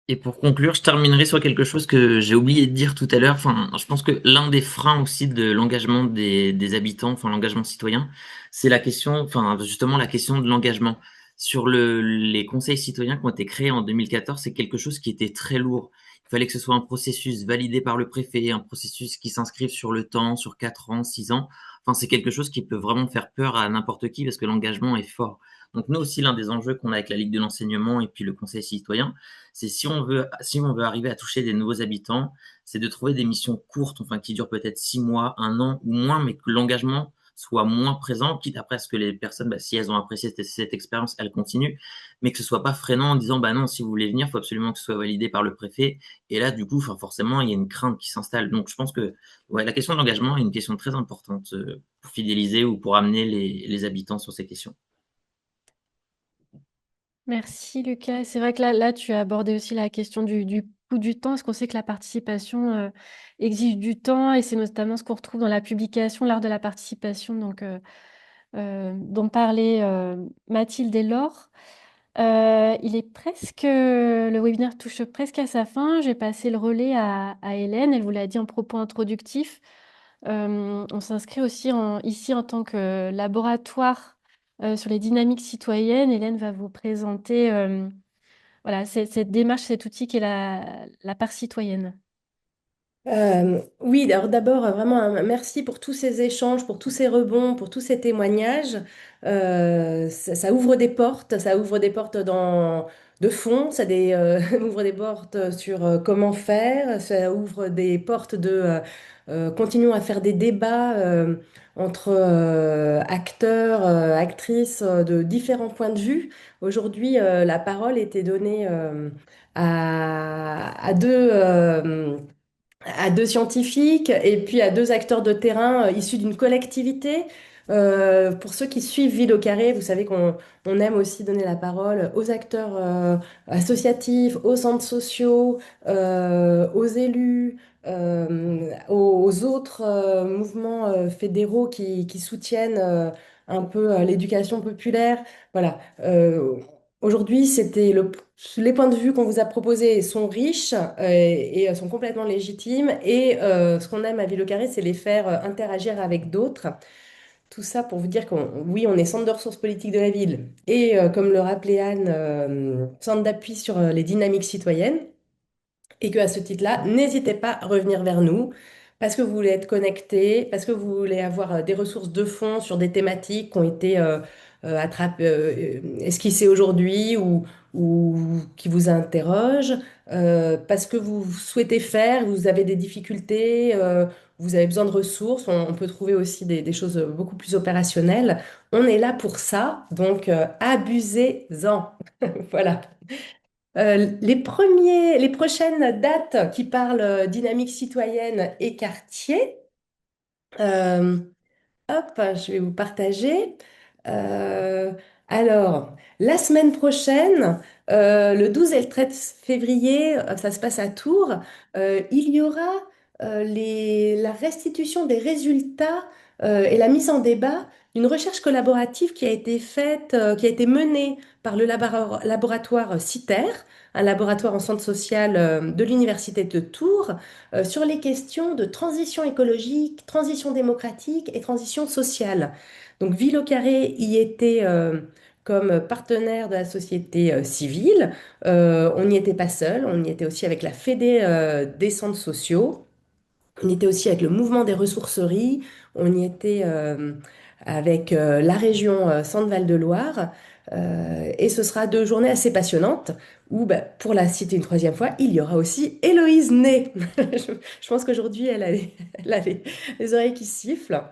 Speaker 4: Et pour conclure, je terminerai sur quelque chose que j'ai oublié de dire tout à l'heure. Enfin, je pense que l'un des freins aussi de l'engagement des habitants, enfin l'engagement citoyen, c'est la question, enfin justement la question de l'engagement. Sur les conseils citoyens qui ont été créés en 2014, c'est quelque chose qui était très lourd. Il fallait que ce soit un processus validé par le préfet, un processus qui s'inscrive sur le temps, sur 4 ans, 6 ans. Enfin, c'est quelque chose qui peut vraiment faire peur à n'importe qui parce que l'engagement est fort. Donc nous aussi, l'un des enjeux qu'on a avec la Ligue de l'enseignement et puis le conseil citoyen, c'est si on veut arriver à toucher des nouveaux habitants, c'est de trouver des missions courtes, enfin qui durent peut-être 6 mois, un an ou moins, mais que l'engagement soit moins présent, quitte après à ce que les personnes, bah, si elles ont apprécié cette expérience, elles continuent, mais que ce soit pas freinant en disant, bah non, si vous voulez venir, il faut absolument que ce soit validé par le préfet. Et là, du coup, enfin, forcément, il y a une crainte qui s'installe. Donc, je pense que ouais, la question de l'engagement est une question très importante pour fidéliser ou pour amener les habitants sur ces questions.
Speaker 6: Merci Lucas. C'est vrai que là, tu as abordé aussi la question du coût du temps, parce qu'on sait que la participation exige du temps, et c'est notamment ce qu'on retrouve dans la publication, l'art de la participation, donc, dont parlait Mathilde et Laure. Il est presque, le webinaire touche presque à sa fin. J'ai passé le relais à Hélène, elle vous l'a dit en propos introductif. On s'inscrit aussi ici en tant que laboratoire sur les dynamiques citoyennes. Hélène va vous présenter voilà, cette démarche, cet outil qui est la part citoyenne.
Speaker 1: Oui, alors d'abord, vraiment, merci pour tous ces échanges, pour tous ces rebonds, pour tous ces témoignages. Ça ouvre des portes, ça ouvre des portes de fond, ça ouvre des portes sur comment faire, ça ouvre des portes continuons à faire des débats entre acteurs, actrices de différents points de vue. Aujourd'hui, la parole était donnée à deux scientifiques et puis à deux acteurs de terrain issus d'une collectivité. Pour ceux qui suivent Ville au carré, vous savez qu'on aime aussi donner la parole aux acteurs associatifs, aux centres sociaux, aux élus, aux autres mouvements fédéraux qui soutiennent un peu l'éducation populaire. Voilà. Aujourd'hui, les points de vue qu'on vous a proposés sont riches et sont complètement légitimes. Et ce qu'on aime à Ville-au-Carré, c'est les faire interagir avec d'autres. Tout ça pour vous dire oui, on est centre de ressources politiques de la ville et, comme le rappelait Anne, centre d'appui sur les dynamiques citoyennes. Et que à ce titre-là, n'hésitez pas à revenir vers nous parce que vous voulez être connecté, parce que vous voulez avoir des ressources de fond sur des thématiques qui ont été esquissées aujourd'hui ou qui vous interrogent, parce que vous souhaitez faire, vous avez des difficultés, vous avez besoin de ressources. On peut trouver aussi des choses beaucoup plus opérationnelles. On est là pour ça, donc abusez-en. Voilà. Les prochaines dates qui parlent dynamique citoyenne et quartier, euh, hop, je vais vous partager. Euh, alors, la semaine prochaine, le 12 et le 13 février, ça se passe à Tours, il y aura la restitution des résultats et la mise en débat d'une recherche collaborative qui a été faite, qui a été menée par le laboratoire CITER, un laboratoire en centre social de l'Université de Tours, sur les questions de transition écologique, transition démocratique et transition sociale. Donc, Ville au Carré y était comme partenaire de la société civile. On n'y était pas seul, on y était aussi avec la Fédé des centres sociaux. On y était aussi avec le mouvement des ressourceries. On y était avec la région Centre-Val de Loire. Et ce sera 2 journées assez passionnantes où, bah, pour la citer une troisième fois, il y aura aussi Héloïse Ney. Je pense qu'aujourd'hui, elle a les oreilles qui sifflent.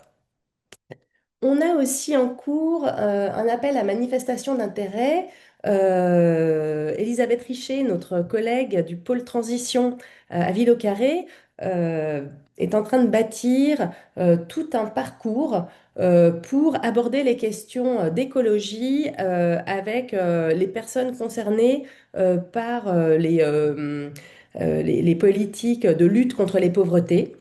Speaker 1: On a aussi en cours un appel à manifestation d'intérêt. Elisabeth Richer, notre collègue du pôle transition à Ville-au-Carré, euh, est en train de bâtir tout un parcours pour aborder les questions d'écologie avec les personnes concernées par les politiques de lutte contre les pauvretés.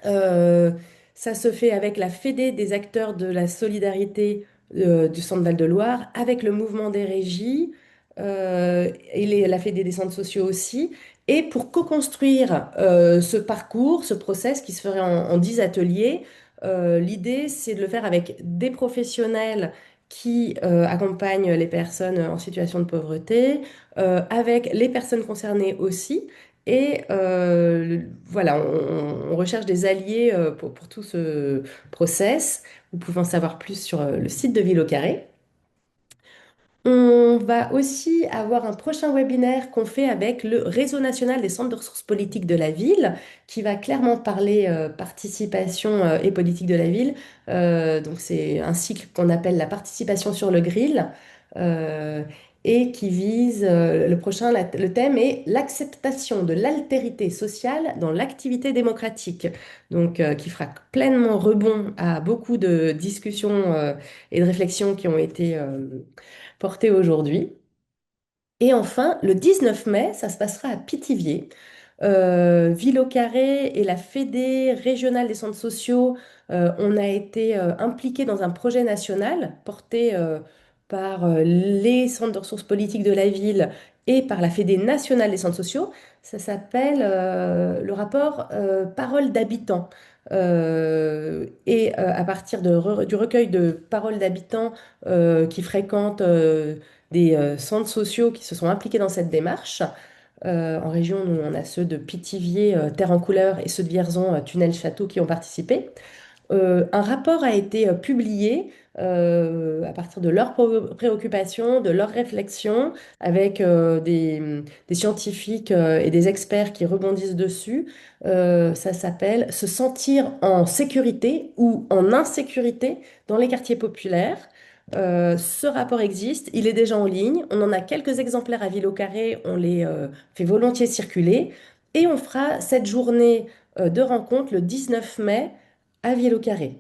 Speaker 1: Euh, Ça se fait avec la Fédé des acteurs de la solidarité du Centre Val-de-Loire, avec le mouvement des régies et la Fédé des centres sociaux aussi. Et pour co-construire ce parcours, ce process qui se ferait en 10 ateliers, l'idée c'est de le faire avec des professionnels qui accompagnent les personnes en situation de pauvreté, avec les personnes concernées aussi. Et voilà, on recherche des alliés pour tout ce process. Vous pouvez en savoir plus sur le site de Ville au Carré. On va aussi avoir un prochain webinaire qu'on fait avec le Réseau national des centres de ressources politiques de la ville, qui va clairement parler participation et politique de la ville. Donc c'est un cycle qu'on appelle la participation sur le grill, euh, et qui vise le thème est l'acceptation de l'altérité sociale dans l'activité démocratique. Donc qui fera pleinement rebond à beaucoup de discussions et de réflexions qui ont été portée aujourd'hui. Et enfin, le 19 mai, ça se passera à Pithiviers. Ville au Carré et la Fédé régionale des centres sociaux, on a été impliqués dans un projet national porté par les centres de ressources politiques de la ville et par la Fédé nationale des centres sociaux. Ça s'appelle le rapport Parole d'habitants. À partir du recueil de paroles d'habitants qui fréquentent des centres sociaux qui se sont impliqués dans cette démarche. En région, nous, on a ceux de Pithiviers, Terre en couleur, et ceux de Vierzon, Tunnel Château, qui ont participé. Un rapport a été publié à partir de leurs préoccupations, de leurs réflexions, avec des scientifiques et des experts qui rebondissent dessus. Ça s'appelle Se sentir en sécurité ou en insécurité dans les quartiers populaires. Ce rapport existe, il est déjà en ligne. On en a quelques exemplaires à Ville au Carré, on les fait volontiers circuler. Et on fera cette journée de rencontre le 19 mai à Ville au Carré.